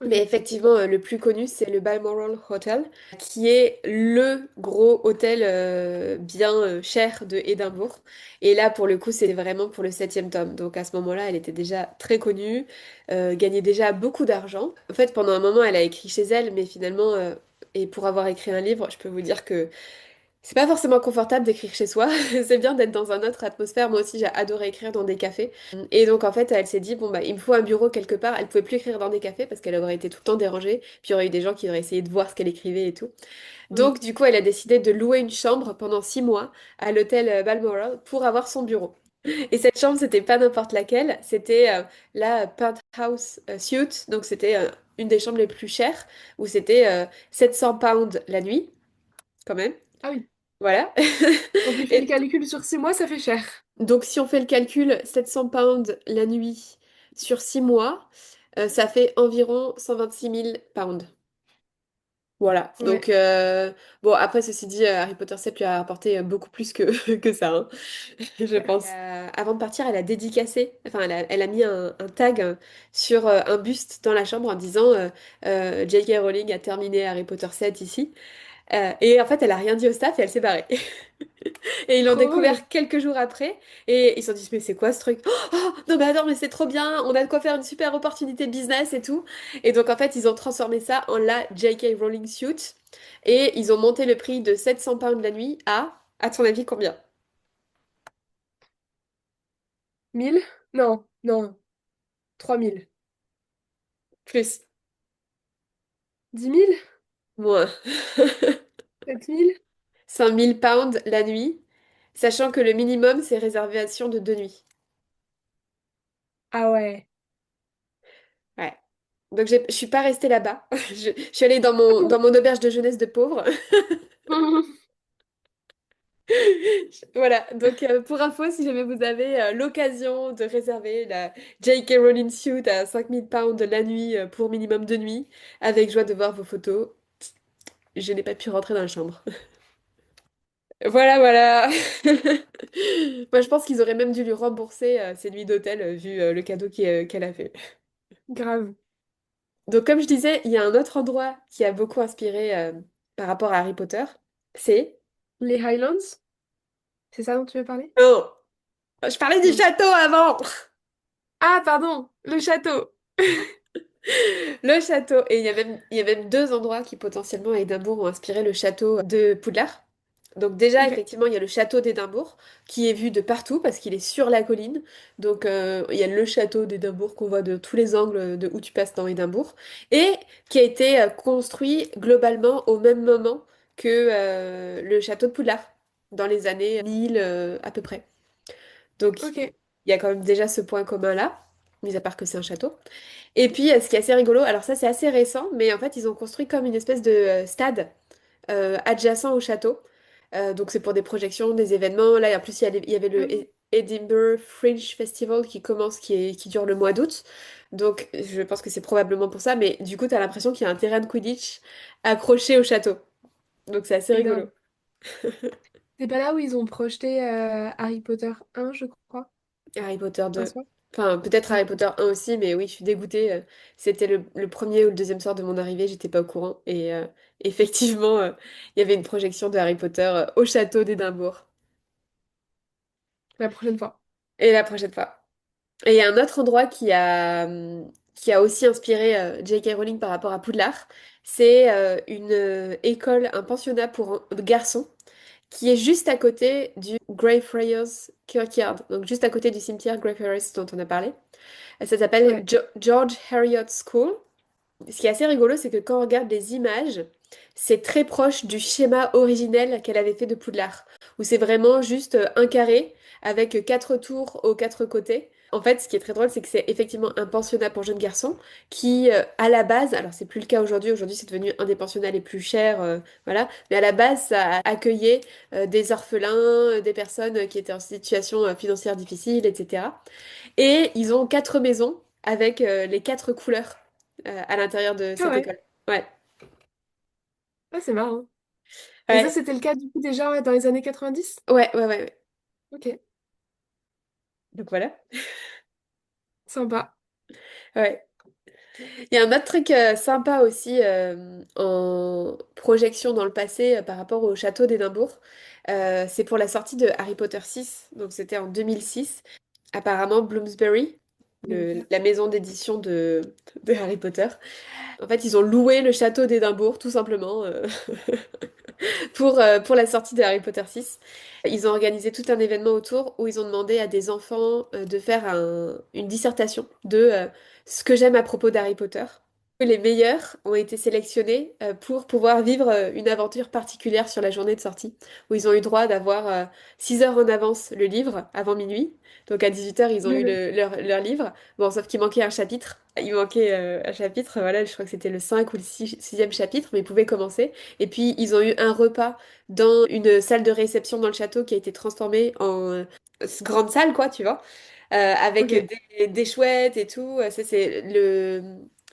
Mais Ok. effectivement, le plus connu, c'est le Balmoral Hotel, qui est le gros hôtel bien cher de Édimbourg. Et là, pour le coup, c'était vraiment pour le septième tome. Donc à ce moment-là, elle était déjà très connue, gagnait déjà beaucoup d'argent. En fait, pendant un moment, elle a écrit chez elle, mais finalement, et pour avoir écrit un livre, je peux vous dire que c'est pas forcément confortable d'écrire chez soi, c'est bien d'être dans une autre atmosphère. Moi aussi, j'ai adoré écrire dans des cafés. Et donc, en fait, elle s'est dit, bon, bah, il me faut un bureau quelque part. Elle pouvait plus écrire dans des cafés parce qu'elle aurait été tout le temps dérangée. Puis il y aurait eu des gens qui auraient essayé de voir ce qu'elle écrivait et tout. Mm. Donc, du coup, elle a décidé de louer une chambre pendant 6 mois à l'hôtel Balmoral pour avoir son bureau. Et cette chambre, c'était pas n'importe laquelle, c'était la Penthouse Suite. Donc, c'était une des chambres les plus chères où c'était 700 pounds la nuit, quand même. Ah oui. Voilà. Quand tu fais le Et calcul sur 6 mois, ça fait cher. donc, si on fait le calcul, 700 pounds la nuit sur 6 mois, ça fait environ 126 000 pounds. Voilà. Ouais. Donc, bon, après, ceci dit, Harry Potter 7 lui a apporté beaucoup plus que, que ça, hein, je pense. Avant de partir, elle a dédicacé, enfin, elle a mis un tag sur un buste dans la chambre en disant J.K. Rowling a terminé Harry Potter 7 ici. Et en fait, elle a rien dit au staff et elle s'est barrée. Et ils l'ont Trop drôle. découvert quelques jours après. Et ils se sont dit, mais c'est quoi ce truc? Non, mais attends, mais c'est trop bien. On a de quoi faire une super opportunité business et tout. Et donc, en fait, ils ont transformé ça en la J.K. Rowling Suite. Et ils ont monté le prix de 700 pounds la nuit à ton avis, combien? 1000? Non, non. 3000. Plus. 10 000? Moins. 7 000? 5000 pounds la nuit. Sachant que le minimum, c'est réservation de 2 nuits. Ah ouais. Ouais. Donc, je suis pas restée là-bas. Je suis allée dans Ah mon, bon? dans mon auberge de jeunesse de pauvre. Voilà, donc pour info, si jamais vous avez l'occasion de réserver la J.K. Rowling Suite à 5000 pounds la nuit pour minimum 2 nuits, avec joie de voir vos photos, je n'ai pas pu rentrer dans la chambre. Voilà, voilà. Moi, je pense qu'ils auraient même dû lui rembourser ses nuits d'hôtel vu le cadeau qu'elle a fait. Grave. Donc, comme je disais, il y a un autre endroit qui a beaucoup inspiré par rapport à Harry Potter, c'est... Les Highlands? C'est ça dont tu veux parler? Non, je parlais du Non. château avant! Ah, pardon, le château. Le château. Et il y a même deux endroits qui potentiellement à Édimbourg ont inspiré le château de Poudlard. Donc déjà, Ok, effectivement, il y a le château d'Édimbourg qui est vu de partout parce qu'il est sur la colline. Donc il y a le château d'Édimbourg qu'on voit de tous les angles de où tu passes dans Édimbourg et qui a été construit globalement au même moment que le château de Poudlard dans les années 1000 à peu près. Donc ok, il y a quand même déjà ce point commun là, mis à part que c'est un château. Et puis, ce qui est assez rigolo, alors ça c'est assez récent, mais en fait ils ont construit comme une espèce de stade adjacent au château. Donc c'est pour des projections, des événements. Là, en plus, il y avait ah le oui, Edinburgh Fringe Festival qui commence, qui dure le mois d'août. Donc je pense que c'est probablement pour ça, mais du coup, t'as l'impression qu'il y a un terrain de Quidditch accroché au château. Donc c'est assez rigolo. énorme. C'est pas là où ils ont projeté Harry Potter 1, je crois, Harry Potter un 2. soir? Enfin, peut-être Ouais. Harry Potter 1 aussi, mais oui, je suis dégoûtée. C'était le premier ou le deuxième soir de mon arrivée, j'étais pas au courant. Et effectivement, il y avait une projection de Harry Potter au château d'Édimbourg. La prochaine fois. Et la prochaine fois. Et il y a un autre endroit qui a aussi inspiré J.K. Rowling par rapport à Poudlard. C'est une école, un pensionnat pour garçons qui est juste à côté du Greyfriars Kirkyard, donc juste à côté du cimetière Greyfriars dont on a parlé. Ça s'appelle Ouais. George Heriot School. Ce qui est assez rigolo, c'est que quand on regarde les images, c'est très proche du schéma originel qu'elle avait fait de Poudlard, où c'est vraiment juste un carré avec quatre tours aux quatre côtés. En fait, ce qui est très drôle, c'est que c'est effectivement un pensionnat pour jeunes garçons qui, à la base, alors c'est plus le cas aujourd'hui, c'est devenu un des pensionnats les plus chers, voilà, mais à la base, ça accueillait des orphelins, des personnes qui étaient en situation financière difficile, etc. Et ils ont quatre maisons avec les quatre couleurs à l'intérieur de Ah cette ouais. école. Ouais. Ah, c'est marrant. Et ça, Ouais, c'était le cas du coup déjà ouais, dans les années 90. ouais. Ok, Donc voilà. sympa. Ouais. Il y a un autre truc sympa aussi en projection dans le passé par rapport au château d'Édimbourg. C'est pour la sortie de Harry Potter 6. Donc c'était en 2006. Apparemment, Bloomsbury, Ok. la maison d'édition de Harry Potter. En fait, ils ont loué le château d'Édimbourg, tout simplement. Pour la sortie de Harry Potter 6. Ils ont organisé tout un événement autour où ils ont demandé à des enfants de faire une dissertation de ce que j'aime à propos d'Harry Potter. Les meilleurs ont été sélectionnés pour pouvoir vivre une aventure particulière sur la journée de sortie, où ils ont eu droit d'avoir 6 heures en avance le livre, avant minuit. Donc à 18 heures, ils ont eu leur livre. Bon, sauf qu'il manquait un chapitre. Il manquait un chapitre, voilà, je crois que c'était le 5 ou le 6e chapitre, mais ils pouvaient commencer. Et puis, ils ont eu un repas dans une salle de réception dans le château qui a été transformée en grande salle, quoi, tu vois, avec Ok. des chouettes et tout. Ça, c'est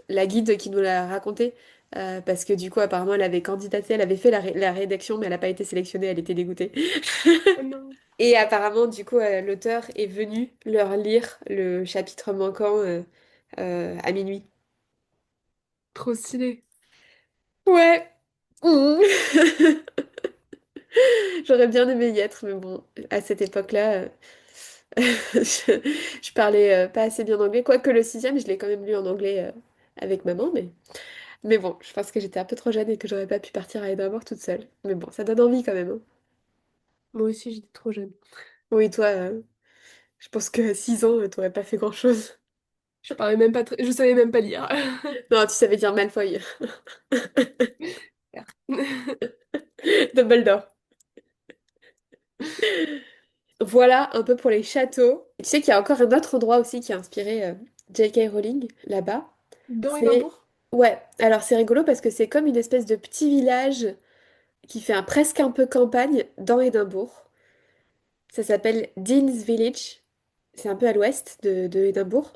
la guide qui nous l'a raconté. Parce que du coup, apparemment, elle avait candidaté, elle avait fait la rédaction, mais elle n'a pas été sélectionnée, elle était dégoûtée. Oh non, Et apparemment, du coup, l'auteur est venu leur lire le chapitre manquant à minuit. trop stylé. Ouais. Mmh. J'aurais bien aimé y être, mais bon, à cette époque-là, je parlais pas assez bien anglais. Quoique le 6e, je l'ai quand même lu en anglais avec maman, mais bon, je pense que j'étais un peu trop jeune et que j'aurais pas pu partir à Édimbourg toute seule. Mais bon, ça donne envie quand même, hein. Moi aussi, j'étais trop jeune. Oui, toi, je pense que à 6 ans, t'aurais pas fait grand-chose. Je parlais même pas, je savais même pas lire. Non, tu savais dire Malfoy. Dumbledore. Voilà un peu pour les châteaux. Tu sais qu'il y a encore un autre endroit aussi qui a inspiré J.K. Rowling là-bas. Dans C'est... Édimbourg? Ouais, alors c'est rigolo parce que c'est comme une espèce de petit village qui fait presque un peu campagne dans Édimbourg. Ça s'appelle Dean's Village. C'est un peu à l'ouest de Édimbourg.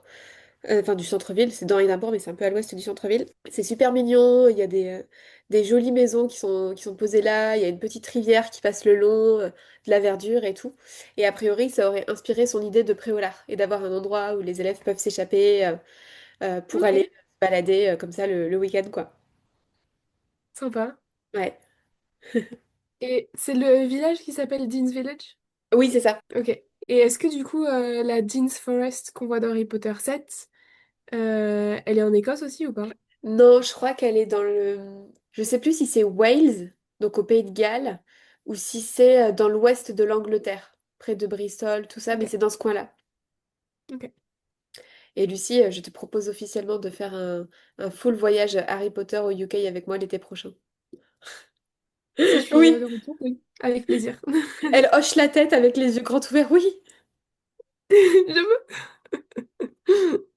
Enfin, du centre-ville. C'est dans Édimbourg, mais c'est un peu à l'ouest du centre-ville. C'est super mignon. Il y a des jolies maisons qui sont posées là. Il y a une petite rivière qui passe le long, de la verdure et tout. Et a priori, ça aurait inspiré son idée de préolard et d'avoir un endroit où les élèves peuvent s'échapper pour aller Ok, se balader comme ça le week-end, quoi. sympa. Ouais. Et c'est le village qui s'appelle Dean's Village? Oui, c'est ça. Ok. Et est-ce que du coup, la Dean's Forest qu'on voit dans Harry Potter 7, Elle est en Écosse aussi ou pas? Non, je crois qu'elle est dans le... Je sais plus si c'est Wales, donc au Pays de Galles, ou si c'est dans l'ouest de l'Angleterre, près de Bristol, tout ça, mais Ok, c'est dans ce coin-là. ok. Et Lucie, je te propose officiellement de faire un full voyage Harry Potter au UK avec moi l'été prochain. Si je suis Oui, de retour, oui, avec plaisir. elle hoche la tête avec les yeux grands ouverts, oui. Je veux.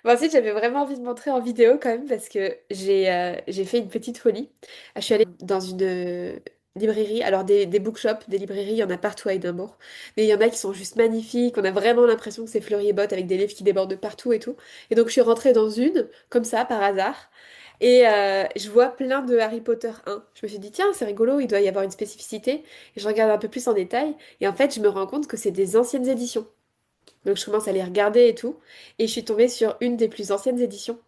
Bon, ensuite, j'avais vraiment envie de montrer en vidéo quand même parce que j'ai fait une petite folie. Je suis allée dans une librairie, alors des bookshops, des librairies, il y en a partout à Édimbourg, mais il y en a qui sont juste magnifiques, on a vraiment l'impression que c'est fleurie et botte avec des livres qui débordent de partout et tout. Et donc je suis rentrée dans une, comme ça, par hasard, et je vois plein de Harry Potter 1. Je me suis dit, tiens, c'est rigolo, il doit y avoir une spécificité. Et je regarde un peu plus en détail, et en fait, je me rends compte que c'est des anciennes éditions. Donc je commence à les regarder et tout. Et je suis tombée sur une des plus anciennes éditions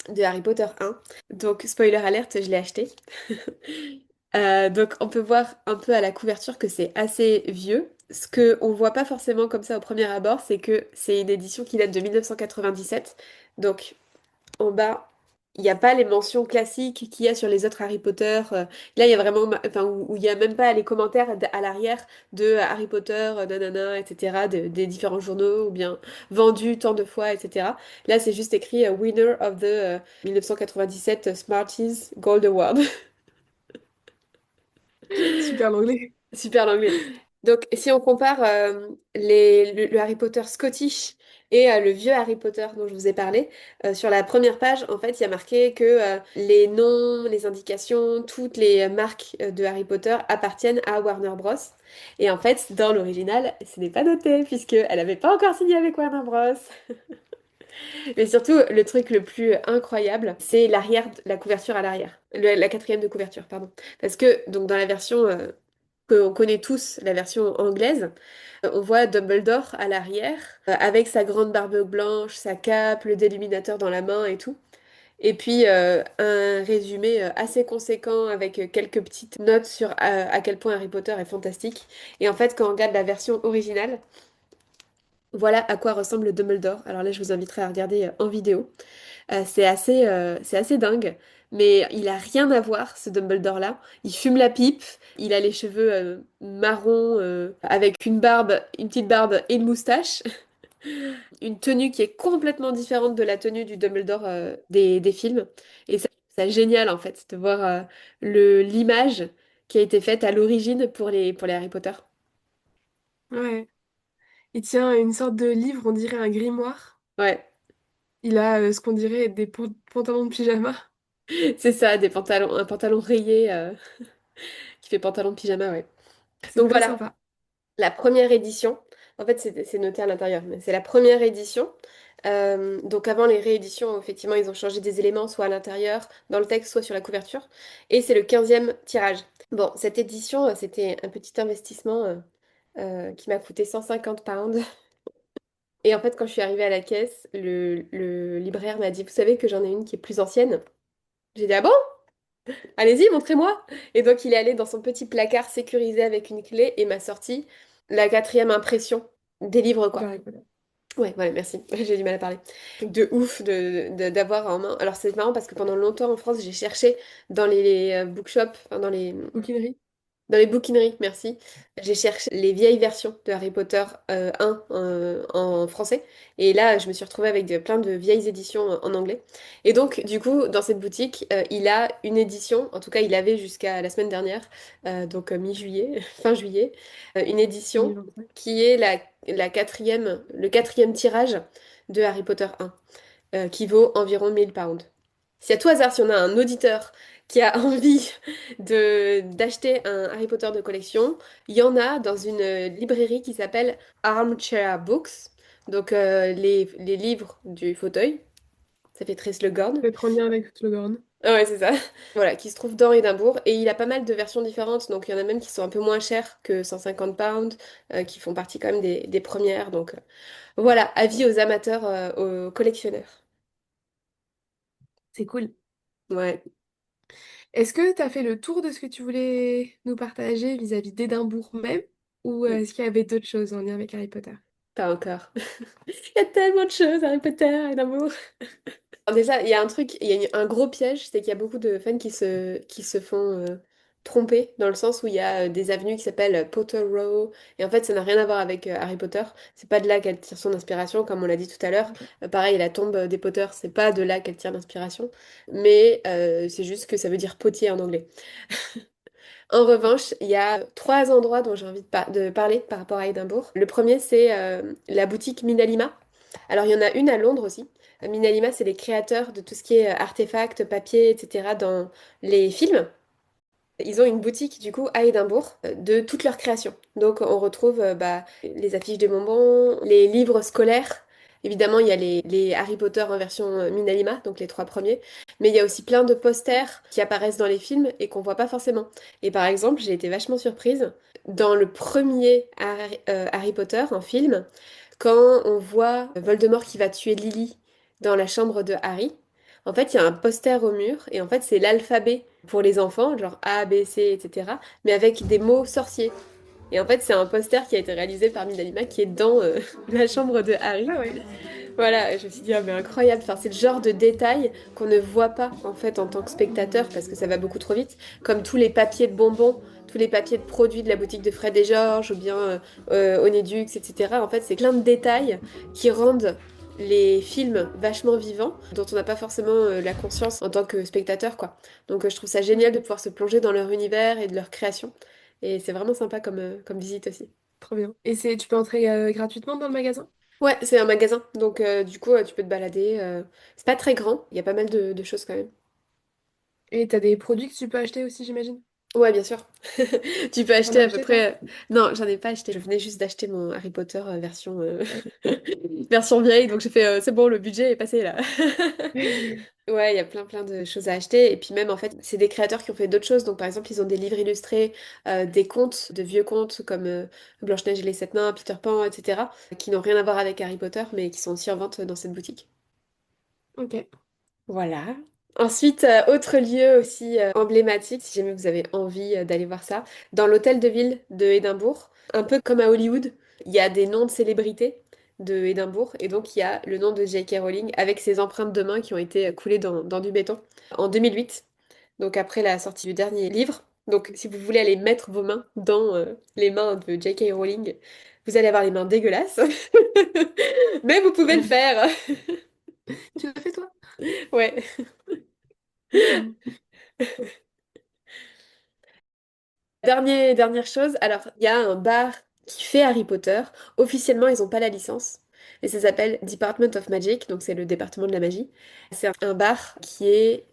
de Harry Potter 1. Donc spoiler alerte, je l'ai acheté. Donc on peut voir un peu à la couverture que c'est assez vieux. Ce que on voit pas forcément comme ça au premier abord, c'est que c'est une édition qui date de 1997. Donc en bas, il n'y a pas les mentions classiques qu'il y a sur les autres Harry Potter. Là, il y a vraiment, enfin, où il n'y a même pas les commentaires à l'arrière de Harry Potter, nanana, etc., des différents journaux, ou bien vendu tant de fois, etc. Là, c'est juste écrit Winner of the 1997 Smarties Gold Award. Super l'anglais. Super l'anglais. Donc, si on compare le Harry Potter Scottish et le vieux Harry Potter dont je vous ai parlé, sur la première page, en fait, il y a marqué que les noms, les indications, toutes les marques de Harry Potter appartiennent à Warner Bros. Et en fait, dans l'original, ce n'est pas noté, puisqu'elle n'avait pas encore signé avec Warner Bros. Mais surtout, le truc le plus incroyable, c'est l'arrière, la couverture à l'arrière. La quatrième de couverture, pardon. Parce que, donc, dans la version qu'on connaît tous, la version anglaise, on voit Dumbledore à l'arrière, avec sa grande barbe blanche, sa cape, le déluminateur dans la main et tout. Et puis un résumé assez conséquent avec quelques petites notes sur à quel point Harry Potter est fantastique. Et en fait, quand on regarde la version originale, voilà à quoi ressemble Dumbledore. Alors là, je vous inviterai à regarder en vidéo. C'est assez dingue, mais il a rien à voir, ce Dumbledore-là. Il fume la pipe, il a les cheveux marrons avec une barbe, une petite barbe et une moustache. Une tenue qui est complètement différente de la tenue du Dumbledore des films. Et ça, c'est génial en fait, de voir l'image qui a été faite à l'origine pour les Harry Potter. Ouais. Il tient une sorte de livre, on dirait un grimoire. Ouais, Il a ce qu'on dirait des pantalons de pyjama. c'est ça, des pantalons, un pantalon rayé qui fait pantalon de pyjama, ouais. C'est Donc très voilà, sympa. la première édition, en fait c'est noté à l'intérieur, mais c'est la première édition. Donc avant les rééditions, effectivement, ils ont changé des éléments, soit à l'intérieur, dans le texte, soit sur la couverture. Et c'est le 15e tirage. Bon, cette édition, c'était un petit investissement qui m'a coûté 150 pounds. Et en fait, quand je suis arrivée à la caisse, le libraire m'a dit, vous savez que j'en ai une qui est plus ancienne. J'ai dit, ah bon? Allez-y, montrez-moi. Et donc il est allé dans son petit placard sécurisé avec une clé et m'a sorti la quatrième impression des livres, De quoi. Harry Potter. Ouais, voilà, merci. J'ai du mal à parler. Truc de ouf d'avoir en main. Alors c'est marrant parce que pendant longtemps en France, j'ai cherché dans les bookshops, enfin, Bouquinerie. dans les bouquineries, merci. J'ai cherché les vieilles versions de Harry Potter 1 en français. Et là, je me suis retrouvée avec plein de vieilles éditions en anglais. Et donc, du coup, dans cette boutique, il a une édition, en tout cas, il avait jusqu'à la semaine dernière, donc mi-juillet, fin juillet, une édition 2025. qui est la quatrième, le quatrième tirage de Harry Potter 1 qui vaut environ 1000 pounds. Si à tout hasard, si on a un auditeur qui a envie d'acheter un Harry Potter de collection, il y en a dans une librairie qui s'appelle Armchair Books, donc les livres du fauteuil, ça fait très slogan. Peut-être en lien avec Slughorn. Ah ouais, c'est ça. Voilà, qui se trouve dans Édimbourg. Et il a pas mal de versions différentes, donc il y en a même qui sont un peu moins chères que 150 pounds, qui font partie quand même des premières. Donc voilà, avis aux amateurs, aux collectionneurs. C'est cool. Ouais. Est-ce que tu as fait le tour de ce que tu voulais nous partager vis-à-vis d'Édimbourg même? Ou est-ce qu'il y avait d'autres choses en lien avec Harry Potter? Pas encore. Il y a tellement de choses, Harry Potter et l'amour. Alors déjà, il y a un truc, il y a un gros piège, c'est qu'il y a beaucoup de fans qui se font tromper, dans le sens où il y a des avenues qui s'appellent Potter Row, et en fait ça n'a rien à voir avec Harry Potter, c'est pas de là qu'elle tire son inspiration, comme on l'a dit tout à l'heure. Pareil, la tombe des Potter, c'est pas de là qu'elle tire l'inspiration, mais c'est juste que ça veut dire potier en anglais. En revanche, il y a trois endroits dont j'ai envie de parler par rapport à Édimbourg. Le premier, c'est la boutique Minalima. Alors, il y en a une à Londres aussi. Minalima, c'est les créateurs de tout ce qui est artefacts, papier, etc. dans les films. Ils ont une boutique du coup à Édimbourg de toutes leurs créations. Donc on retrouve les affiches de bonbons, les livres scolaires. Évidemment, il y a les Harry Potter en version Minalima, donc les trois premiers. Mais il y a aussi plein de posters qui apparaissent dans les films et qu'on voit pas forcément. Et par exemple, j'ai été vachement surprise dans le premier Harry Potter en film, quand on voit Voldemort qui va tuer Lily dans la chambre de Harry. En fait, il y a un poster au mur et en fait, c'est l'alphabet pour les enfants, genre A, B, C, etc. Mais avec des mots sorciers. Et en fait, c'est un poster qui a été réalisé par Minalima qui est dans la chambre de Harry. Ah ouais, Voilà, je me suis dit, ah, mais incroyable. Enfin, c'est le genre de détail qu'on ne voit pas en fait en tant que spectateur parce que ça va beaucoup trop vite. Comme tous les papiers de bonbons, tous les papiers de produits de la boutique de Fred et Georges ou bien Onedux, etc. En fait, c'est plein de détails qui rendent les films vachement vivants, dont on n'a pas forcément la conscience en tant que spectateur, quoi. Donc, je trouve ça génial de pouvoir se plonger dans leur univers et de leur création. Et c'est vraiment sympa comme visite aussi. trop bien. Et tu peux entrer gratuitement dans le magasin? Ouais, c'est un magasin, donc du coup, tu peux te balader. C'est pas très grand, il y a pas mal de choses quand même. Et t'as des produits que tu peux acheter aussi, j'imagine? Ouais, bien sûr. Tu peux T'en acheter as à peu acheté, toi? près. Non, j'en ai pas acheté. Je venais juste d'acheter mon Harry Potter version version vieille, donc j'ai fait c'est bon, le budget est passé là. Ouais, il y a plein de choses à acheter. Et puis même, en fait, c'est des créateurs qui ont fait d'autres choses. Donc, par exemple, ils ont des livres illustrés, des contes, de vieux contes comme Blanche-Neige et les Sept Nains, Peter Pan, etc., qui n'ont rien à voir avec Harry Potter, mais qui sont aussi en vente dans cette boutique. Ok. Voilà. Ensuite, autre lieu aussi emblématique, si jamais vous avez envie d'aller voir ça, dans l'hôtel de ville de Édimbourg, un peu comme à Hollywood, il y a des noms de célébrités de Édimbourg, et donc il y a le nom de J.K. Rowling avec ses empreintes de main qui ont été coulées dans du béton en 2008, donc après la sortie du dernier livre. Donc si vous voulez aller mettre vos mains dans les mains de J.K. Rowling, vous allez avoir les mains dégueulasses, mais vous pouvez le faire. Tu l'as fait, toi? Ouais. Hmm. Dernière chose, alors il y a un bar qui fait Harry Potter. Officiellement, ils n'ont pas la licence. Et ça s'appelle Department of Magic, donc c'est le département de la magie. C'est un bar qui est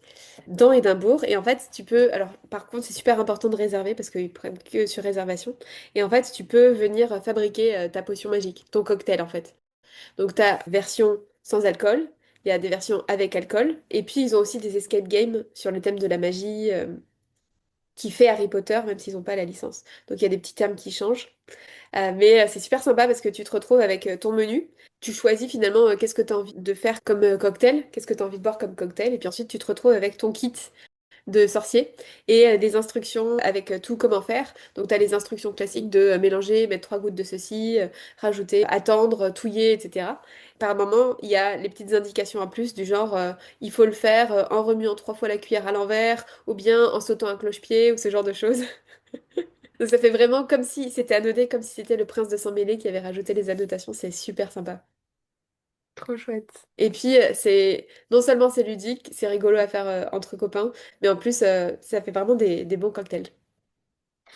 dans Édimbourg. Et en fait, tu peux. Alors, par contre, c'est super important de réserver parce qu'ils prennent que sur réservation. Et en fait, tu peux venir fabriquer ta potion magique, ton cocktail en fait. Donc, tu as version sans alcool, il y a des versions avec alcool. Et puis, ils ont aussi des escape games sur le thème de la magie. Qui fait Harry Potter, même s'ils n'ont pas la licence. Donc il y a des petits termes qui changent. Mais c'est super sympa parce que tu te retrouves avec ton menu. Tu choisis finalement qu'est-ce que tu as envie de faire comme cocktail, qu'est-ce que tu as envie de boire comme cocktail, et puis ensuite tu te retrouves avec ton kit de sorcier et des instructions avec tout comment faire. Donc tu as les instructions classiques de mélanger, mettre 3 gouttes de ceci, rajouter, attendre, touiller, etc. Par moment, il y a les petites indications en plus du genre il faut le faire en remuant 3 fois la cuillère à l'envers ou bien en sautant un cloche-pied ou ce genre de choses. Donc ça fait vraiment comme si c'était annodé, comme si c'était le prince de Sang-Mêlé qui avait rajouté les annotations. C'est super sympa. Trop chouette. Et puis, c'est non seulement c'est ludique, c'est rigolo à faire entre copains, mais en plus, ça fait vraiment des bons cocktails.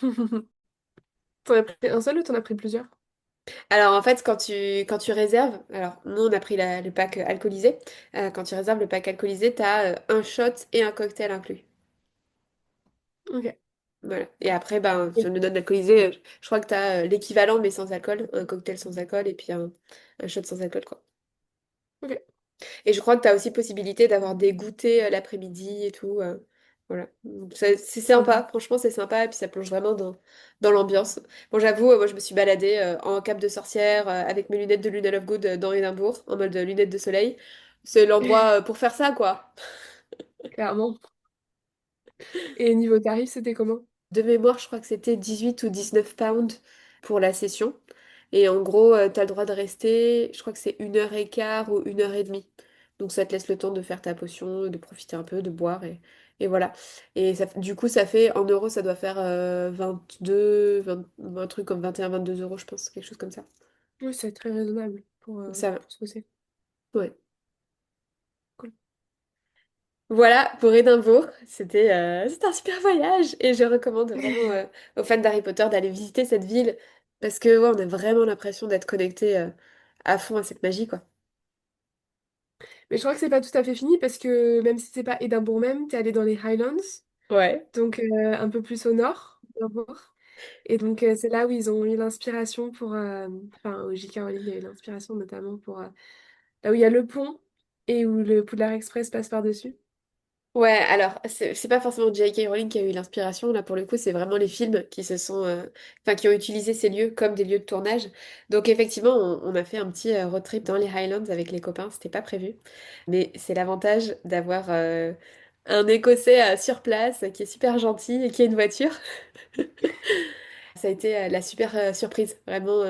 T'en as pris un seul ou t'en as pris plusieurs? Alors, en fait, quand tu réserves, alors nous, on a pris le pack alcoolisé. Quand tu réserves le pack alcoolisé, t'as un shot et un cocktail inclus. Ok. Voilà. Et après, ben, sur le non-alcoolisé, je crois que t'as l'équivalent, mais sans alcool, un cocktail sans alcool et puis un shot sans alcool, quoi. Ok. Et je crois que tu as aussi possibilité d'avoir des goûters l'après-midi et tout. Voilà. Donc, c'est Sympa. sympa, franchement, c'est sympa. Et puis ça plonge vraiment dans l'ambiance. Bon, j'avoue, moi, je me suis baladée en cape de sorcière avec mes lunettes de Luna Lovegood dans Édimbourg, en mode lunettes de soleil. C'est l'endroit pour faire ça, quoi. Clairement. Et niveau tarif, c'était comment? De mémoire, je crois que c'était 18 ou 19 pounds pour la session. Et en gros, tu as le droit de rester, je crois que c'est 1 heure et quart ou 1 heure et demie. Donc ça te laisse le temps de faire ta potion, de profiter un peu, de boire et voilà. Et ça, du coup, ça fait, en euros, ça doit faire 22, 20, un truc comme 21, 22 euros, je pense, quelque chose comme ça. Oui, c'est très raisonnable Ça, pour ce que c'est. ouais. Cool. Voilà pour Édimbourg, c'était un super voyage et je recommande vraiment aux fans d'Harry Potter d'aller visiter cette ville parce que ouais, on a vraiment l'impression d'être connecté à fond à cette magie quoi. Mais je crois que c'est pas tout à fait fini parce que même si c'est pas Édimbourg même, t'es allé dans les Highlands, Ouais. donc un peu plus au nord d'Édimbourg. Et donc c'est là où ils ont eu l'inspiration pour... enfin, au J.K. Rowling, il y a eu l'inspiration notamment pour... là où il y a le pont et où le Poudlard Express passe par-dessus. Ouais, alors c'est pas forcément J.K. Rowling qui a eu l'inspiration, là pour le coup c'est vraiment les films qui se sont, enfin qui ont utilisé ces lieux comme des lieux de tournage. Donc effectivement on a fait un petit road trip dans les Highlands avec les copains, c'était pas prévu, mais c'est l'avantage d'avoir un Écossais sur place qui est super gentil et qui a une voiture. Ça a été la super surprise, vraiment.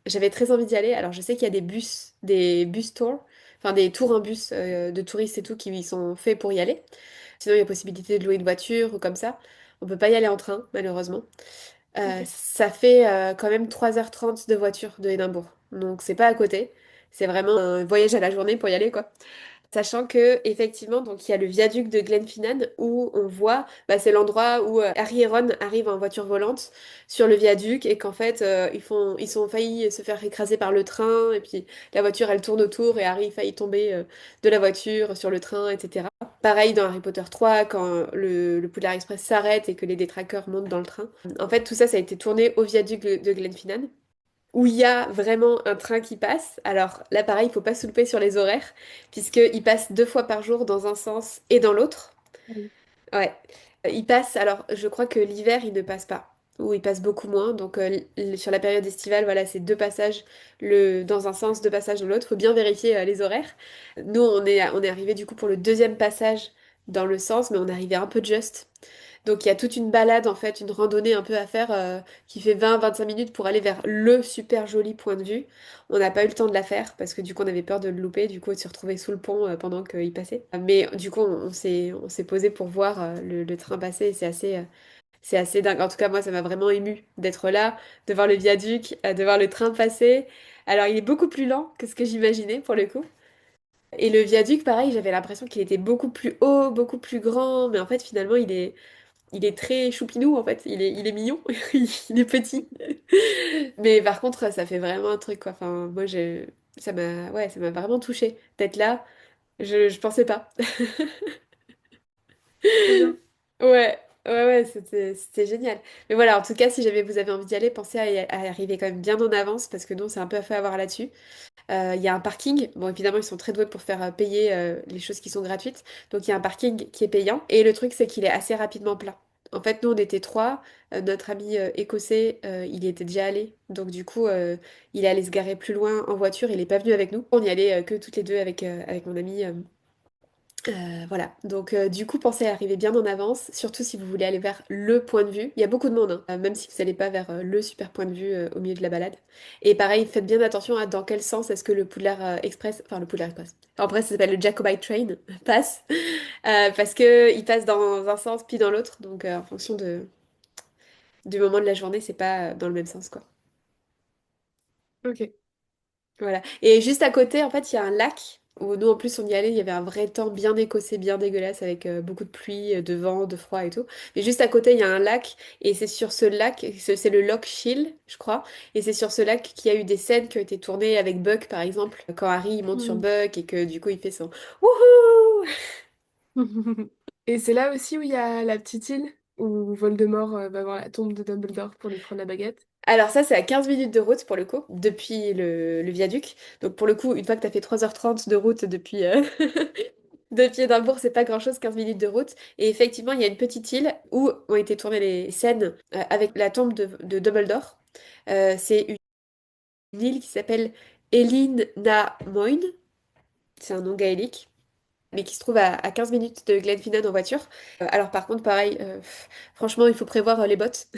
J'avais très envie d'y aller. Alors je sais qu'il y a des bus tours, enfin des tours en bus de touristes et tout qui y sont faits pour y aller. Sinon, il y a possibilité de louer une voiture ou comme ça. On peut pas y aller en train, malheureusement. Ok. Ça fait quand même 3h30 de voiture de Édimbourg. Donc, c'est pas à côté. C'est vraiment un voyage à la journée pour y aller, quoi. Sachant que effectivement, donc il y a le viaduc de Glenfinnan où on voit, bah, c'est l'endroit où Harry et Ron arrivent en voiture volante sur le viaduc et qu'en fait ils sont failli se faire écraser par le train et puis la voiture elle tourne autour et Harry faillit tomber de la voiture sur le train, etc. Pareil dans Harry Potter 3 quand le Poudlard Express s'arrête et que les détraqueurs montent dans le train. En fait tout ça ça a été tourné au viaduc de Glenfinnan où il y a vraiment un train qui passe. Alors là, pareil, il faut pas se louper sur les horaires, puisqu'il passe 2 fois par jour dans un sens et dans l'autre. Oui. Ouais. Il passe, alors je crois que l'hiver, il ne passe pas, ou il passe beaucoup moins. Donc sur la période estivale, voilà, c'est 2 passages dans un sens, 2 passages dans l'autre. Faut bien vérifier les horaires. Nous, on est arrivé du coup pour le deuxième passage dans le sens, mais on est arrivé un peu juste. Donc il y a toute une balade, en fait, une randonnée un peu à faire qui fait 20-25 minutes pour aller vers le super joli point de vue. On n'a pas eu le temps de la faire parce que du coup on avait peur de le louper, du coup on s'est retrouvé sous le pont pendant qu'il passait. Mais du coup on s'est posé pour voir le train passer et c'est assez dingue. En tout cas moi ça m'a vraiment ému d'être là, de voir le viaduc, de voir le train passer. Alors il est beaucoup plus lent que ce que j'imaginais pour le coup. Et le viaduc, pareil, j'avais l'impression qu'il était beaucoup plus haut, beaucoup plus grand, mais en fait finalement il est très choupinou en fait, il est mignon, il est petit. Mais par contre, ça fait vraiment un truc quoi. Enfin, moi ça m'a vraiment touchée d'être là. Je pensais pas. Trop bien. Ouais, ouais, c'était génial. Mais voilà, en tout cas, si jamais vous avez envie d'y aller, pensez à arriver quand même bien en avance parce que nous, c'est un peu à fait avoir là-dessus. Il y a un parking. Bon, évidemment, ils sont très doués pour faire payer les choses qui sont gratuites. Donc, il y a un parking qui est payant. Et le truc, c'est qu'il est assez rapidement plein. En fait, nous, on était trois. Notre ami écossais, il y était déjà allé. Donc, du coup, il est allé se garer plus loin en voiture. Il n'est pas venu avec nous. On y allait que toutes les deux avec mon ami. Voilà, donc du coup, pensez à arriver bien en avance, surtout si vous voulez aller vers le point de vue. Il y a beaucoup de monde, hein, même si vous n'allez pas vers le super point de vue au milieu de la balade. Et pareil, faites bien attention à dans quel sens est-ce que le Poudlard Express, enfin le Poudlard Express, en vrai ça s'appelle le Jacobite Train, passe, parce que il passe dans un sens puis dans l'autre, donc en fonction du moment de la journée, c'est pas dans le même sens, quoi. Ok. Voilà. Et juste à côté, en fait, il y a un lac où nous, en plus, on y allait. Il y avait un vrai temps bien écossais, bien dégueulasse, avec beaucoup de pluie, de vent, de froid et tout. Mais juste à côté, il y a un lac. Et c'est sur ce lac, c'est le Loch Shiel, je crois. Et c'est sur ce lac qu'il y a eu des scènes qui ont été tournées avec Buck, par exemple. Quand Harry il monte sur Hmm. Buck et que du coup, il fait son Wouhou! Et c'est là aussi où il y a la petite île où Voldemort va voir la tombe de Dumbledore pour lui prendre la baguette. Alors ça, c'est à 15 minutes de route pour le coup, depuis le viaduc. Donc pour le coup, une fois que tu as fait 3h30 de route depuis, depuis Édimbourg, c'est pas grand-chose, 15 minutes de route. Et effectivement, il y a une petite île où ont été tournées les scènes avec la tombe de Dumbledore. C'est une île qui s'appelle Elin na Moyn, c'est un nom gaélique. mais qui se trouve à 15 minutes de Glenfinnan en voiture. Alors par contre, pareil, franchement, il faut prévoir les bottes,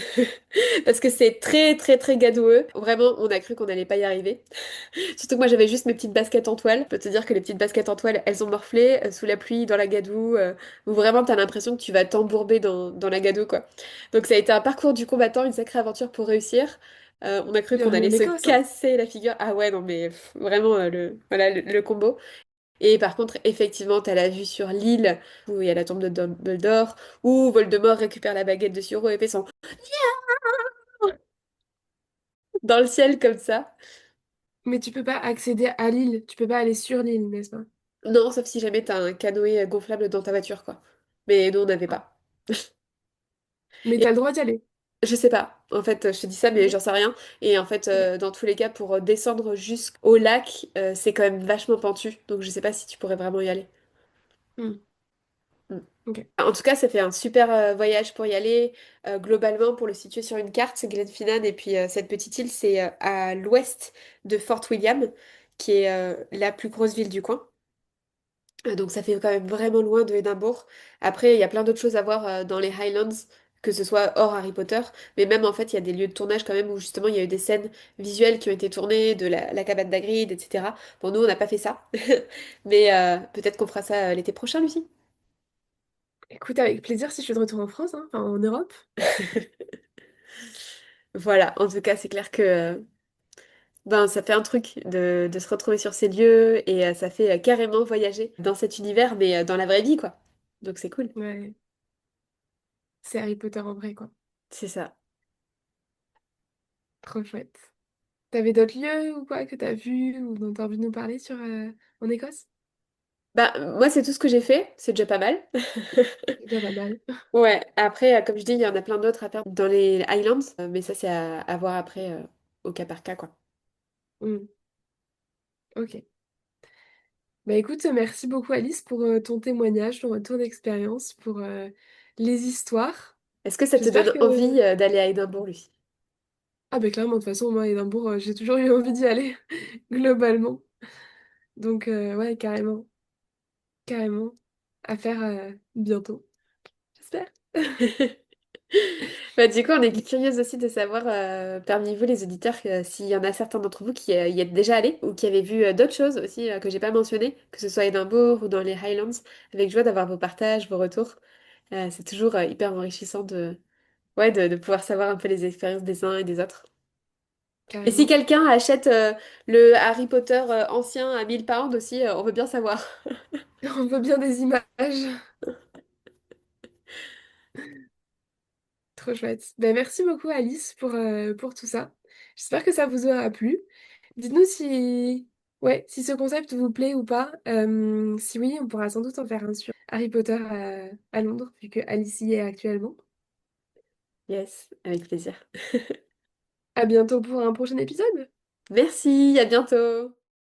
parce que c'est très très très gadoueux. Vraiment, on a cru qu'on n'allait pas y arriver. Surtout que moi j'avais juste mes petites baskets en toile. Je peux te dire que les petites baskets en toile, elles ont morflé sous la pluie, dans la gadoue, où vraiment t'as l'impression que tu vas t'embourber dans la gadoue, quoi. Donc ça a été un parcours du combattant, une sacrée aventure pour réussir. On a cru qu'on Bienvenue allait en se Écosse, hein. casser la figure. Ah ouais, non mais vraiment voilà, le combo. Et par contre, effectivement, t'as la vue sur l'île où il y a la tombe de Dumbledore, où Voldemort récupère la baguette de Suro et fait son dans le ciel comme ça. Mais tu peux pas accéder à l'île, tu peux pas aller sur l'île, n'est-ce pas? Non, sauf si jamais t'as un canoë gonflable dans ta voiture, quoi. Mais nous, on n'avait Ah. pas. Mais Et t'as le droit d'y aller. je sais pas. En fait, je te dis ça, mais Ok. j'en sais rien. Et en fait, Ok. dans tous les cas, pour descendre jusqu'au lac, c'est quand même vachement pentu. Donc, je sais pas si tu pourrais vraiment y aller. Hmm. Mm. Ok. En tout cas, ça fait un super voyage pour y aller. Globalement, pour le situer sur une carte, c'est Glenfinnan et puis cette petite île, c'est à l'ouest de Fort William, qui est la plus grosse ville du coin. Donc ça fait quand même vraiment loin de Édimbourg. Après, il y a plein d'autres choses à voir dans les Highlands, que ce soit hors Harry Potter, mais même en fait, il y a des lieux de tournage quand même où justement il y a eu des scènes visuelles qui ont été tournées, de la cabane d'Hagrid, etc. Bon, nous, on n'a pas fait ça, mais peut-être qu'on fera ça l'été prochain, Lucie. Écoute, avec plaisir si je suis de retour en France, hein, enfin en Europe. Voilà, en tout cas, c'est clair que ben, ça fait un truc de se retrouver sur ces lieux et ça fait carrément voyager dans cet univers, mais dans la vraie vie, quoi. Donc c'est cool, Ouais, c'est Harry Potter en vrai, quoi. c'est ça. Trop chouette. T'avais d'autres lieux ou quoi que t'as vu ou dont t'as envie de nous parler sur en Écosse? Bah, moi, c'est tout ce que j'ai fait, c'est déjà pas mal. C'est déjà pas mal. Ouais, après, comme je dis, il y en a plein d'autres à faire dans les Highlands, mais ça, c'est à voir après, au cas par cas, quoi. Hmm. Ok. Bah écoute, merci beaucoup Alice pour ton témoignage, ton retour d'expérience, pour les histoires. Est-ce que ça te J'espère donne que... envie d'aller à Édimbourg, Lucie? Ah bah clairement, de toute façon, moi, Édimbourg, j'ai toujours eu envie d'y aller, globalement. Donc ouais, carrément, carrément. À faire bientôt, j'espère. Bah, du coup, on est curieuse aussi de savoir parmi vous, les auditeurs, s'il y en a certains d'entre vous qui y êtes déjà allés ou qui avaient vu d'autres choses aussi que j'ai pas mentionnées, que ce soit à Édimbourg ou dans les Highlands. Avec joie d'avoir vos partages, vos retours. C'est toujours hyper enrichissant ouais, de pouvoir savoir un peu les expériences des uns et des autres. Et si Carrément. quelqu'un achète le Harry Potter ancien à 1000 pounds aussi, on veut bien savoir. On veut bien des images. Trop chouette. Ben, merci beaucoup Alice pour tout ça. J'espère que ça vous aura plu. Dites-nous si, ouais, si ce concept vous plaît ou pas. Si oui, on pourra sans doute en faire un sur Harry Potter à Londres, vu que Alice y est actuellement. Yes, avec plaisir. À bientôt pour un prochain épisode. Merci, à bientôt.